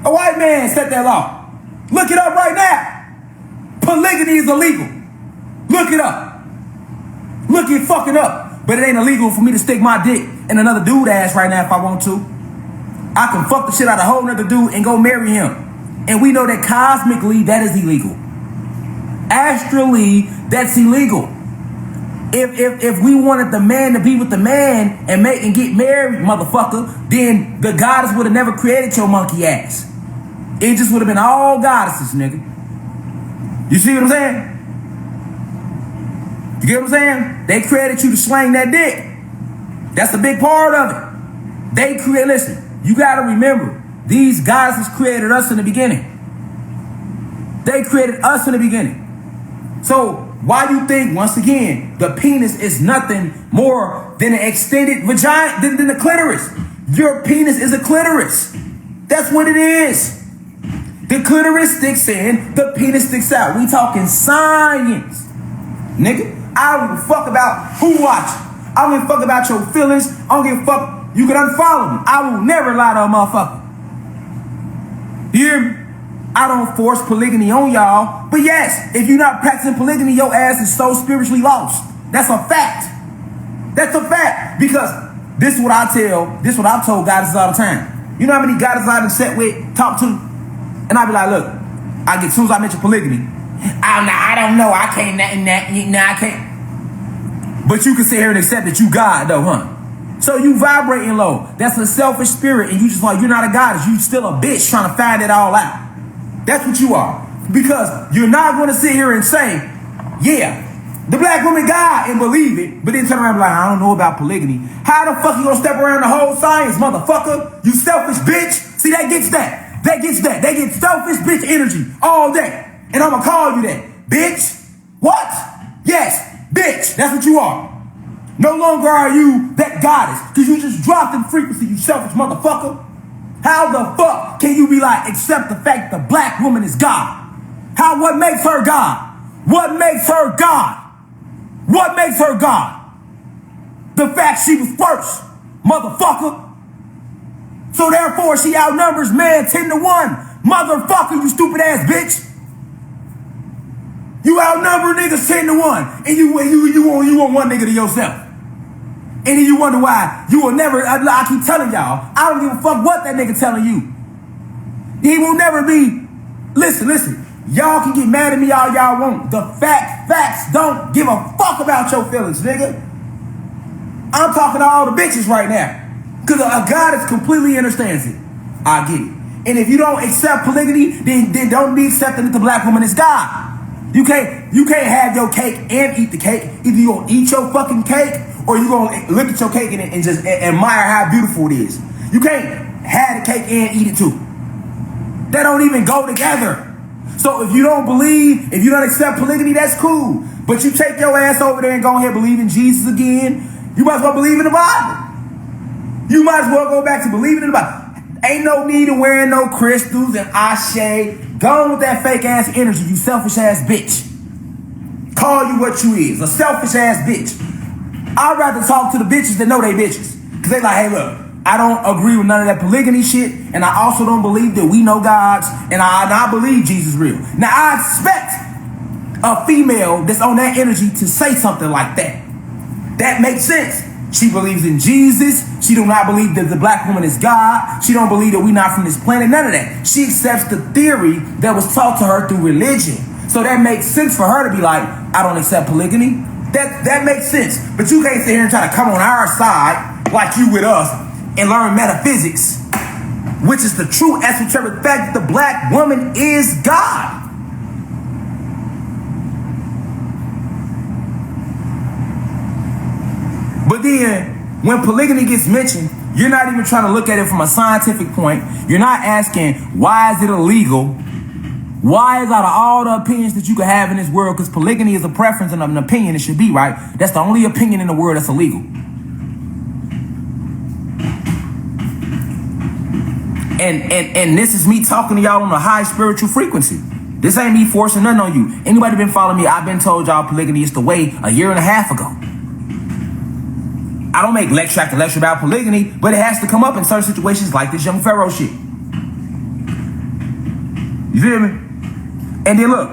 A white man set that law. Look it up right now. Polygamy is illegal. Look it up. Look it fucking up. But it ain't illegal for me to stick my dick in another dude ass right now if I want to. I can fuck the shit out of a whole nother dude and go marry him. And we know that cosmically that is illegal. Astrally, that's illegal. If we wanted the man to be with the man and get married, motherfucker, then the goddess would have never created your monkey ass. It just would have been all goddesses, nigga. You see what I'm saying? You get what I'm saying? They created you to slang that dick. That's a big part of it. Listen, you gotta remember, these goddesses created us in the beginning. They created us in the beginning. So why you think, once again, the penis is nothing more than an extended vagina, than the clitoris? Your penis is a clitoris. That's what it is. The clitoris sticks in, the penis sticks out. We talking science. Nigga, I don't give a fuck about who watching. I don't give a fuck about your feelings. I don't give a fuck. You can unfollow me. I will never lie to a motherfucker. You hear me? I don't force polygamy on y'all. But yes, if you're not practicing polygamy, your ass is so spiritually lost. That's a fact. That's a fact. Because this is what I've told goddesses all the time. You know how many goddesses I've sat with, talked to? And I be like, look, as soon as I mention polygamy, I don't know, I can't, I can't. But you can sit here and accept that you God though, huh? So you vibrating low. That's a selfish spirit, and you just like, you're not a goddess. You still a bitch trying to find it all out. That's what you are. Because you're not going to sit here and say, yeah, the black woman God, and believe it, but then turn around and be like, I don't know about polygamy. How the fuck you gonna step around the whole science, motherfucker? You selfish bitch. See, that gets that. That gets selfish bitch energy all day. And I'm gonna call you that. Bitch. What? Yes, bitch. That's what you are. No longer are you that goddess, because you just dropped in frequency, you selfish motherfucker. How the fuck can you be like, accept the fact the black woman is God? What makes her God? What makes her God? What makes her God? The fact she was first, motherfucker. So therefore she outnumbers man 10-1. Motherfucker, you stupid ass bitch. You outnumber niggas 10-1. And you want one nigga to yourself. And then you wonder why you will never, I keep telling y'all, I don't give a fuck what that nigga telling you. He will never be, listen, y'all can get mad at me all y'all want. The facts don't give a fuck about your feelings, nigga. I'm talking to all the bitches right now. Because a goddess completely understands it. I get it. And if you don't accept polygamy, then don't be accepting that the black woman is God. You can't have your cake and eat the cake. Either you gonna eat your fucking cake, or you gonna look at your cake and just admire how beautiful it is. You can't have the cake and eat it too. They don't even go together. So if you don't believe, if you don't accept polygamy, that's cool. But you take your ass over there and go ahead and believe in Jesus again. You might as well believe in the Bible. You might as well go back to believing in the Bible. Ain't no need of wearing no crystals and ashe. Go on with that fake ass energy, you selfish ass bitch. Call you what you is, a selfish ass bitch. I'd rather talk to the bitches that know they bitches. Cause they like, hey look, I don't agree with none of that polygamy shit, and I also don't believe that we know gods, and I believe Jesus real. Now I expect a female that's on that energy to say something like that. That makes sense. She believes in Jesus. She do not believe that the black woman is God. She don't believe that we not from this planet. None of that. She accepts the theory that was taught to her through religion. So that makes sense for her to be like, I don't accept polygamy. That makes sense. But you can't sit here and try to come on our side like you with us and learn metaphysics, which is the true esoteric fact that the black woman is God. But then, when polygamy gets mentioned, you're not even trying to look at it from a scientific point. You're not asking, why is it illegal? Why is out of all the opinions that you could have in this world, because polygamy is a preference and an opinion, it should be, right? That's the only opinion in the world that's illegal. And this is me talking to y'all on a high spiritual frequency. This ain't me forcing nothing on you. Anybody been following me, I've been told y'all polygamy is the way 1.5 years ago. I don't make lecture after lecture about polygamy, but it has to come up in certain situations like this young Pharoah shit. You feel me? And then look,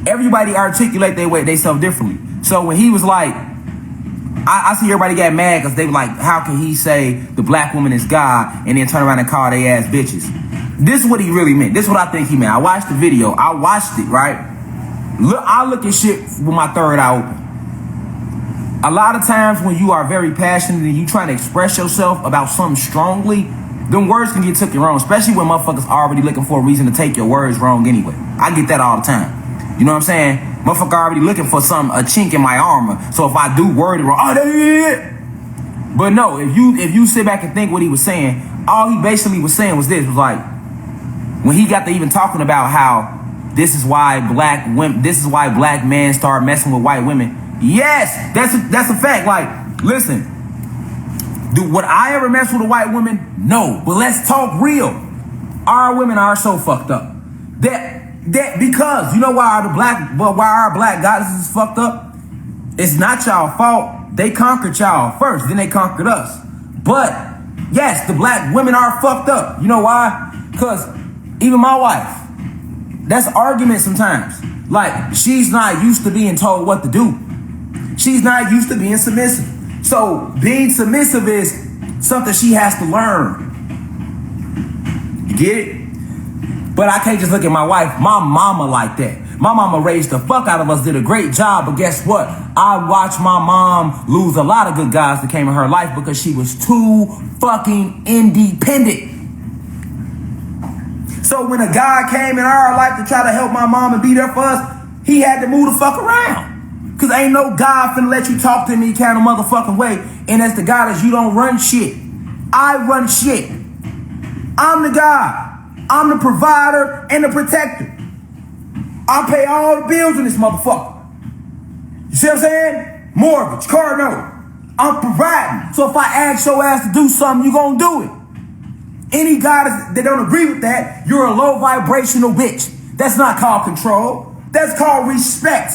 everybody articulate their way, they self differently. So when he was like, I see everybody get mad because they were like, how can he say the black woman is God and then turn around and call they ass bitches? This is what he really meant. This is what I think he meant. I watched the video. I watched it, right? Look, I look at shit with my third eye open. A lot of times when you are very passionate and you trying to express yourself about something strongly, them words can get taken wrong, especially when motherfuckers already looking for a reason to take your words wrong anyway. I get that all the time. You know what I'm saying? Motherfucker already looking for a chink in my armor. So if I do word it wrong, oh, yeah. But no, if you sit back and think what he was saying, all he basically was saying was this, was like, when he got to even talking about how this is why black men start messing with white women. Yes, that's a fact. Like, listen, would I ever mess with a white woman? No, but let's talk real. Our women are so fucked up. That because you know why our black goddesses is fucked up? It's not y'all fault. They conquered y'all first, then they conquered us. But yes, the black women are fucked up. You know why? Because even my wife, that's argument sometimes. Like, she's not used to being told what to do. She's not used to being submissive. So being submissive is something she has to learn. You get it? But I can't just look at my wife, my mama, like that. My mama raised the fuck out of us, did a great job, but guess what? I watched my mom lose a lot of good guys that came in her life because she was too fucking independent. So when a guy came in our life to try to help my mom and be there for us, he had to move the fuck around. Cause ain't no God finna let you talk to me kind of motherfucking way. And that's the God is you don't run shit. I run shit. I'm the God. I'm the provider and the protector. I pay all the bills in this motherfucker. You see what I'm saying? Mortgage, car note. I'm providing. So if I ask your ass to do something, you gonna do it. Any God that don't agree with that, you're a low vibrational bitch. That's not called control. That's called respect.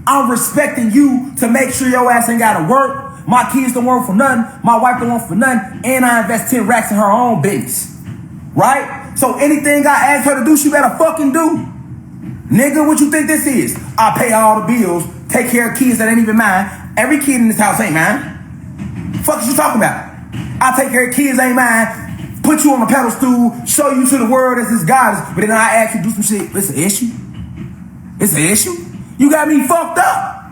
I'm respecting you to make sure your ass ain't gotta work. My kids don't work for nothing. My wife don't work for nothing. And I invest 10 racks in her own business. Right? So anything I ask her to do, she better fucking do. Nigga, what you think this is? I pay all the bills, take care of kids that ain't even mine. Every kid in this house ain't mine. Fuck is you talking about? I take care of kids ain't mine. Put you on a pedal stool, show you to the world as this goddess, but then I ask you to do some shit. It's an issue. It's an issue. You got me fucked up.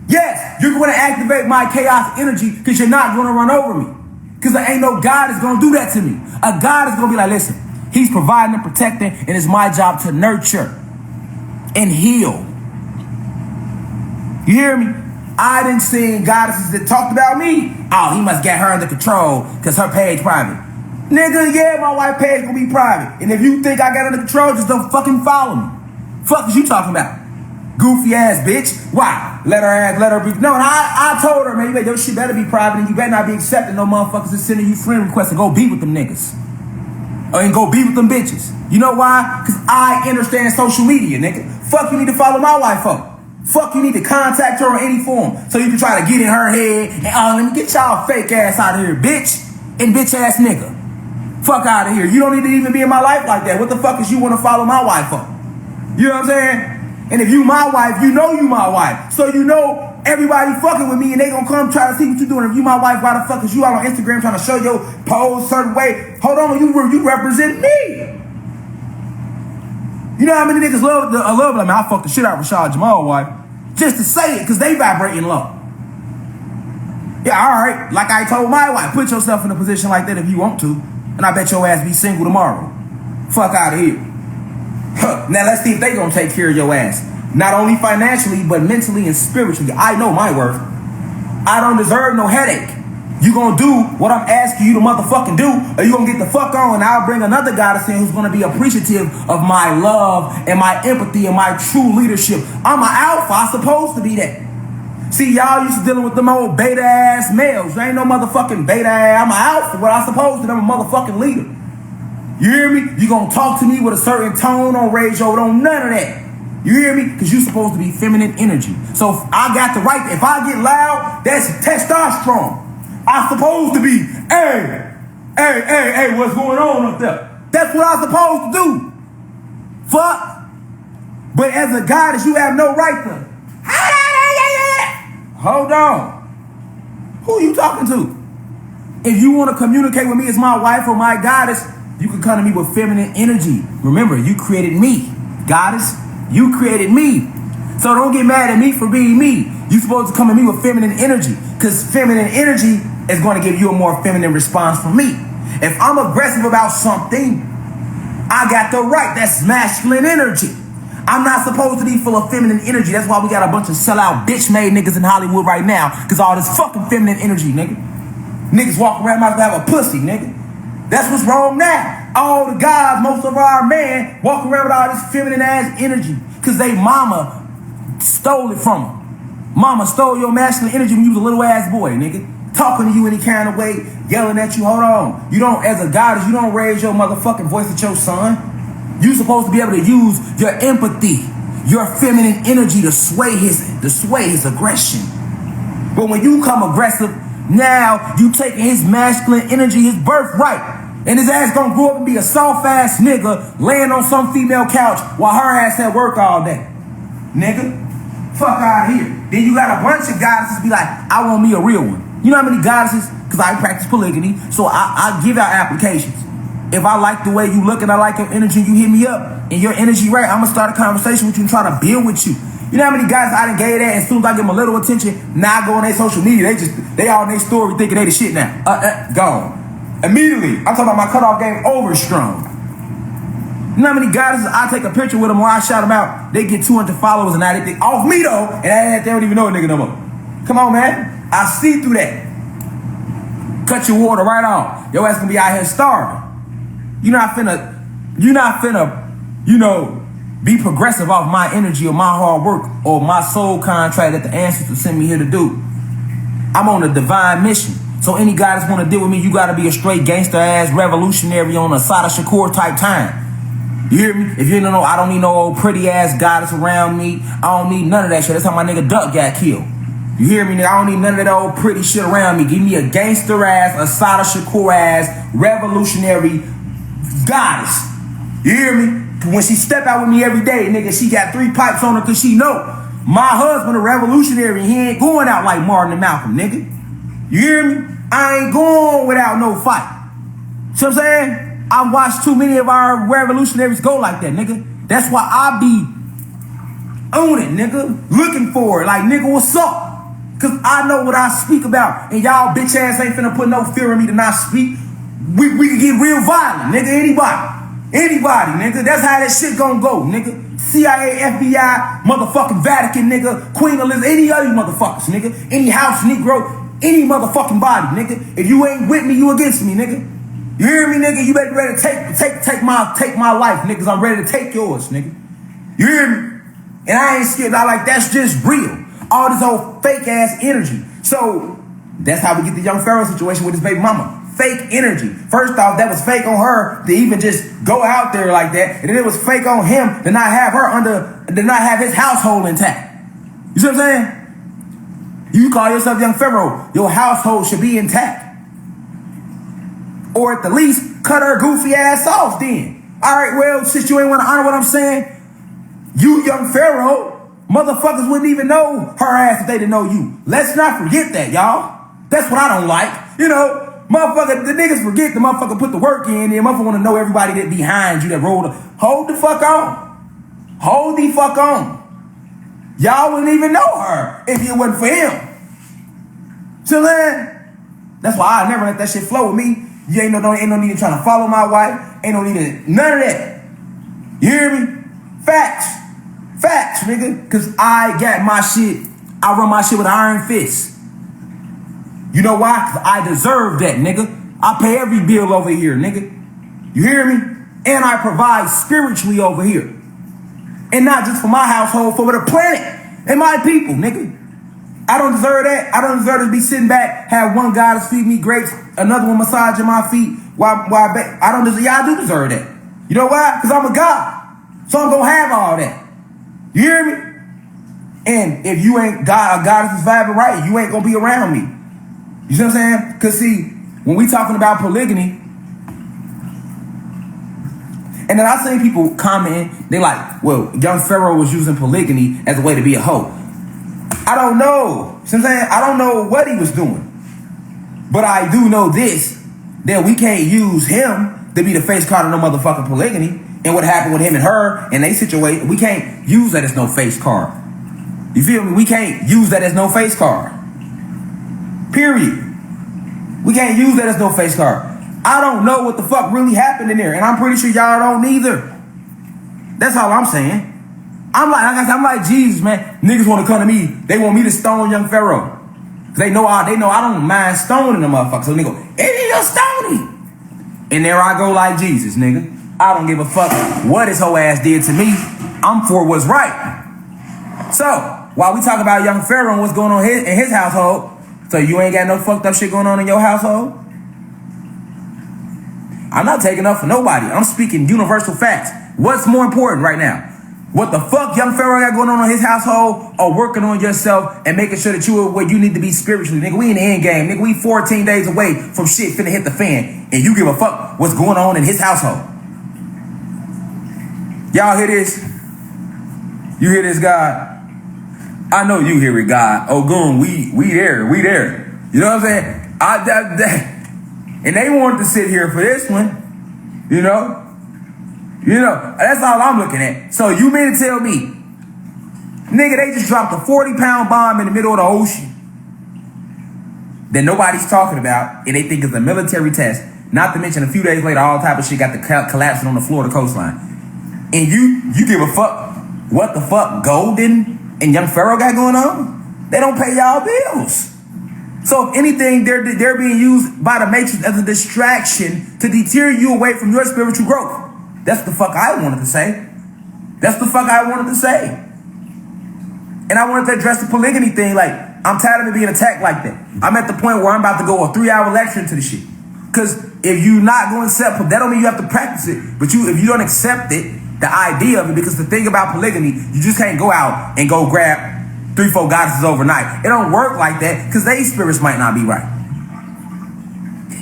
Yes, you're going to activate my chaos energy because you're not going to run over me. Because there ain't no God is going to do that to me. A God is going to be like, listen, he's providing and protecting, and it's my job to nurture and heal. You hear me? I didn't see goddesses that talked about me. Oh, he must get her under control because her page private. Nigga, yeah, my wife page gonna be private. And if you think I got under control, just don't fucking follow me. Fuck is you talking about? Goofy ass bitch. Why? Let her be. No, and I told her, man, your shit better be private and you better not be accepting no motherfuckers that's sending you friend requests and go be with them niggas. Or and go be with them bitches. You know why? Because I understand social media, nigga. Fuck you need to follow my wife up. Fuck you need to contact her in any form so you can try to get in her head and let me get y'all fake ass out of here, bitch. And bitch ass nigga. Fuck out of here. You don't need to even be in my life like that. What the fuck is you want to follow my wife up? You know what I'm saying? And if you my wife, you know you my wife. So you know everybody fucking with me and they gonna come try to see what you doing. If you my wife, why the fuck is you out on Instagram trying to show your pose certain way? Hold on, you represent me. You know how many niggas love like, man, I fucked the shit out of Rashad Jamal wife. Just to say it, because they vibrating low. Yeah, all right. Like I told my wife, put yourself in a position like that if you want to. And I bet your ass be single tomorrow. Fuck out of here. Huh. Now let's see if they gonna take care of your ass. Not only financially, but mentally and spiritually. I know my worth. I don't deserve no headache. You gonna do what I'm asking you to motherfucking do, or you gonna get the fuck on and I'll bring another goddess in who's gonna be appreciative of my love and my empathy and my true leadership. I'm an alpha. I'm supposed to be that. See, y'all used to dealing with them old beta ass males. There ain't no motherfucking beta ass. I'm an alpha. What I'm supposed to be. I'm a motherfucking leader. You hear me? You gonna talk to me with a certain tone, don't raise your, don't none of that. You hear me? Because you're supposed to be feminine energy. So if I got the right, if I get loud, that's testosterone. I'm supposed to be, hey, what's going on up there? That's what I'm supposed to do. Fuck. But as a goddess, you have no right to. Hold on. Who are you talking to? If you want to communicate with me as my wife or my goddess, you can come to me with feminine energy. Remember, you created me. Goddess, you created me. So don't get mad at me for being me. You supposed to come at me with feminine energy, because feminine energy is going to give you a more feminine response from me. If I'm aggressive about something, I got the right. That's masculine energy. I'm not supposed to be full of feminine energy. That's why we got a bunch of sellout bitch-made niggas in Hollywood right now, because all this fucking feminine energy, nigga. Niggas walk around might have a pussy, nigga. That's what's wrong now. All the guys, most of our men, walk around with all this feminine ass energy, because they mama stole it from them. Mama stole your masculine energy when you was a little ass boy, nigga. Talking to you any kind of way, yelling at you. Hold on. You don't, as a goddess, you don't raise your motherfucking voice at your son. You supposed to be able to use your empathy, your feminine energy to sway his aggression. But when you come aggressive, now you taking his masculine energy, his birthright. And his ass gonna grow up and be a soft ass nigga laying on some female couch while her ass at work all day. Nigga, fuck out of here. Then you got a bunch of goddesses be like, I want me a real one. You know how many goddesses, because I practice polygamy, so I give out applications. If I like the way you look and I like your energy, you hit me up and your energy right, I'm gonna start a conversation with you and try to build with you. You know how many guys I done gave that, and as soon as I give them a little attention, now I go on their social media, they all in their story thinking they the shit now. Gone. Immediately, I'm talking about my cutoff game overstrong. You know how many goddesses I take a picture with them or I shout them out, they get 200 followers and now they think off me though, and they don't even know a nigga no more. Come on, man. I see through that. Cut your water right off. Your ass gonna be out here starving. You're not finna, be progressive off my energy or my hard work or my soul contract that the ancestors sent me here to do. I'm on a divine mission. So any guy that's want to deal with me, you got to be a straight gangster ass revolutionary on a Sada Shakur type time. You hear me? If you don't know, I don't need no old pretty ass goddess around me. I don't need none of that shit. That's how my nigga Duck got killed. You hear me? I don't need none of that old pretty shit around me. Give me a gangster ass, a Sada Shakur ass, revolutionary goddess. You hear me? When she step out with me every day, nigga, she got 3 pipes on her because she know my husband a revolutionary. He ain't going out like Martin and Malcolm, nigga. You hear me? I ain't going without no fight. See what I'm saying? I watched too many of our revolutionaries go like that, nigga. That's why I be on it, nigga. Looking for it. Like, nigga, what's up? Because I know what I speak about. And y'all bitch ass ain't finna put no fear in me to not speak. We can get real violent, nigga. Anybody, nigga. That's how that shit gonna go, nigga. CIA, FBI, motherfucking Vatican, nigga. Queen Elizabeth, any other motherfuckers, nigga. Any house Negro, any motherfucking body, nigga. If you ain't with me, you against me, nigga. You hear me, nigga? You better ready to take my life, niggas. I'm ready to take yours, nigga. You hear me? And I ain't scared. That's just real. All this old fake ass energy. So that's how we get the young Pharoah situation with his baby mama. Fake energy. First off, that was fake on her to even just go out there like that. And then it was fake on him to not have his household intact. You see what I'm saying? You call yourself young Pharoah, your household should be intact. Or at the least, cut her goofy ass off then. All right, well, since you ain't want to honor what I'm saying, you young Pharoah, motherfuckers wouldn't even know her ass if they didn't know you. Let's not forget that, y'all. That's what I don't like. Motherfucker, the niggas forget the motherfucker put the work in, and motherfucker want to know everybody that behind you that rolled up. Hold the fuck on. Hold the fuck on. Y'all wouldn't even know her if it wasn't for him. So then, that's why I never let that shit flow with me. You ain't no need to trying to follow my wife. Ain't no need to, none of that. You hear me? Facts, nigga. Cause I got my shit. I run my shit with an iron fist. You know why? Cause I deserve that, nigga. I pay every bill over here, nigga. You hear me? And I provide spiritually over here. And not just for my household, for the planet and my people, nigga. I don't deserve that. I don't deserve to be sitting back, have one guy to feed me grapes, another one massaging my feet. I don't deserve. Yeah, I do deserve that. You know why? Because I'm a God. So I'm gonna have all that. You hear me? And if you ain't God, a goddess is vibing right, you ain't gonna be around me. You see what I'm saying? Because see, when we talking about polygamy, and then I seen people commenting, they like, well, young Pharoah was using polygamy as a way to be a hoe. I don't know. See what I'm saying? I don't know what he was doing. But I do know this, that we can't use him to be the face card of no motherfucking polygamy. And what happened with him and her and they situation, we can't use that as no face card. You feel me? We can't use that as no face card. Period. We can't use that as no face card. I don't know what the fuck really happened in there, and I'm pretty sure y'all don't either. That's all I'm saying. I'm like Jesus, man. Niggas want to come to me. They want me to stone young Pharoah. They know I don't mind stoning the motherfucker. So they go, hey, you're stony. And there I go like Jesus, nigga. I don't give a fuck what his whole ass did to me. I'm for what's right. So, while we talk about young Pharoah and what's going on in his household, so you ain't got no fucked up shit going on in your household? I'm not taking up for nobody. I'm speaking universal facts. What's more important right now? What the fuck young Pharoah got going on in his household, or working on yourself and making sure that you are where you need to be spiritually? Nigga, we in the end game. Nigga, we 14 days away from shit finna hit the fan, and you give a fuck what's going on in his household. Y'all hear this? You hear this, God? I know you hear it, God. Oh, goon, we there. You know what I'm saying? And they wanted to sit here for this one, you know? That's all I'm looking at. So you mean to tell me, nigga, they just dropped a 40-pound bomb in the middle of the ocean that nobody's talking about, and they think it's a military test. Not to mention a few days later, all type of shit got the collapsing on the floor of the coastline. And you give a fuck what the fuck Golden and young Pharoah got going on? They don't pay y'all bills. So if anything, they're being used by the Matrix as a distraction to deter you away from your spiritual growth. That's the fuck I wanted to say. And I wanted to address the polygamy thing. Like, I'm tired of it being attacked like that. I'm at the point where I'm about to go a 3-hour lecture into this shit. Because if you're not going to accept, that don't mean you have to practice it. But if you don't accept it, the idea of it, because the thing about polygamy, you just can't go out and go grab 3-4 goddesses overnight. It don't work like that, because their spirits might not be right.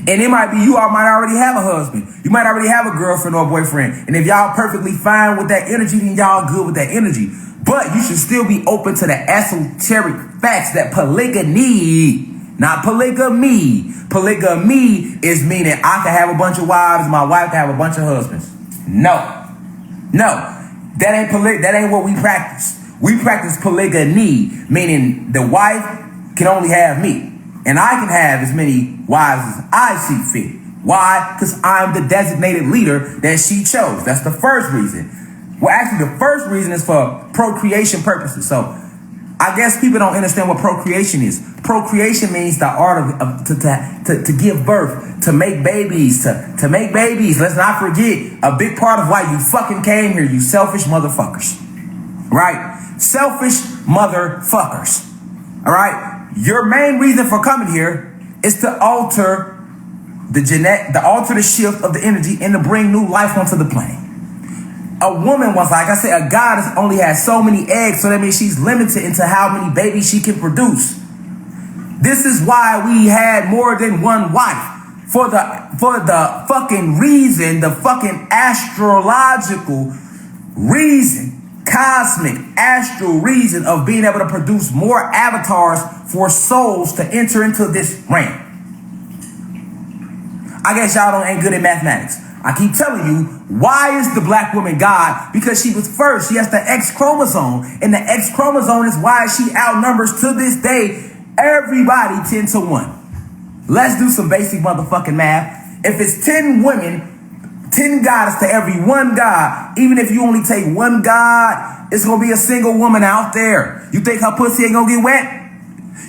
And it might be you all might already have a husband. You might already have a girlfriend or a boyfriend. And if y'all perfectly fine with that energy, then y'all good with that energy. But you should still be open to the esoteric facts that polygamy, not polygamy. Polygamy is meaning I can have a bunch of wives, my wife can have a bunch of husbands. No. That ain't what we practice. We practice polygamy, meaning the wife can only have me. And I can have as many wives as I see fit. Why? Because I'm the designated leader that she chose. That's the first reason. Well, actually, the first reason is for procreation purposes. So I guess people don't understand what procreation is. Procreation means the art of to give birth, to make babies, to make babies. Let's not forget a big part of why you fucking came here, you selfish motherfuckers. Right? Selfish motherfuckers. All right? Your main reason for coming here is to alter the shift of the energy and to bring new life onto the planet. A woman was, like I said, a goddess only has so many eggs, so that means she's limited into how many babies she can produce. This is why we had more than one wife. For the fucking reason, the fucking astrological reason, cosmic astral reason of being able to produce more avatars for souls to enter into this realm. I guess y'all ain't good at mathematics. I keep telling you, why is the black woman God? Because she was first. She has the X chromosome, and the X chromosome is why she outnumbers to this day everybody 10-1. Let's do some basic motherfucking math. If it's 10 women, 10 goddess to every one god, even if you only take one god, it's gonna be a single woman out there. You think her pussy ain't gonna get wet?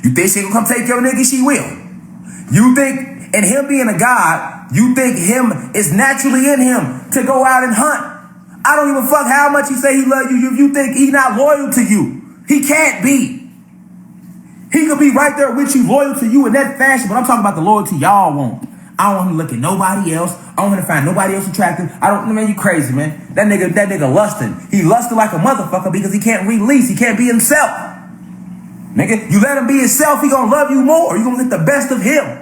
You think she gonna come take your nigga? She will. You think, and him being a god, you think him is naturally in him to go out and hunt. I don't give a fuck how much he say he love you. If you think he's not loyal to you, he can't be. He could be right there with you, loyal to you in that fashion, but I'm talking about the loyalty y'all want. I don't want him to look at nobody else. I don't want to find nobody else attractive. Man, you crazy, man. That nigga lusting. He lusted like a motherfucker because he can't release. He can't be himself. Nigga, you let him be himself, he gonna love you more. You gonna get the best of him.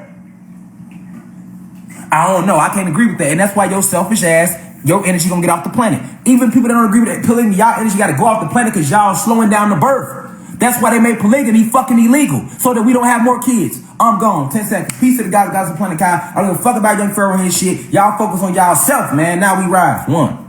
I don't know. I can't agree with that. And that's why your selfish ass, your energy gonna get off the planet. Even people that don't agree with that polygamy, y'all energy gotta go off the planet because y'all slowing down the birth. That's why they made polygamy fucking illegal, so that we don't have more kids. I'm gone. 10 seconds. Peace to the guys of Planet Kai. I don't give a fuck about young Pharoah and his shit. Y'all focus on y'all self, man. Now we ride. 1.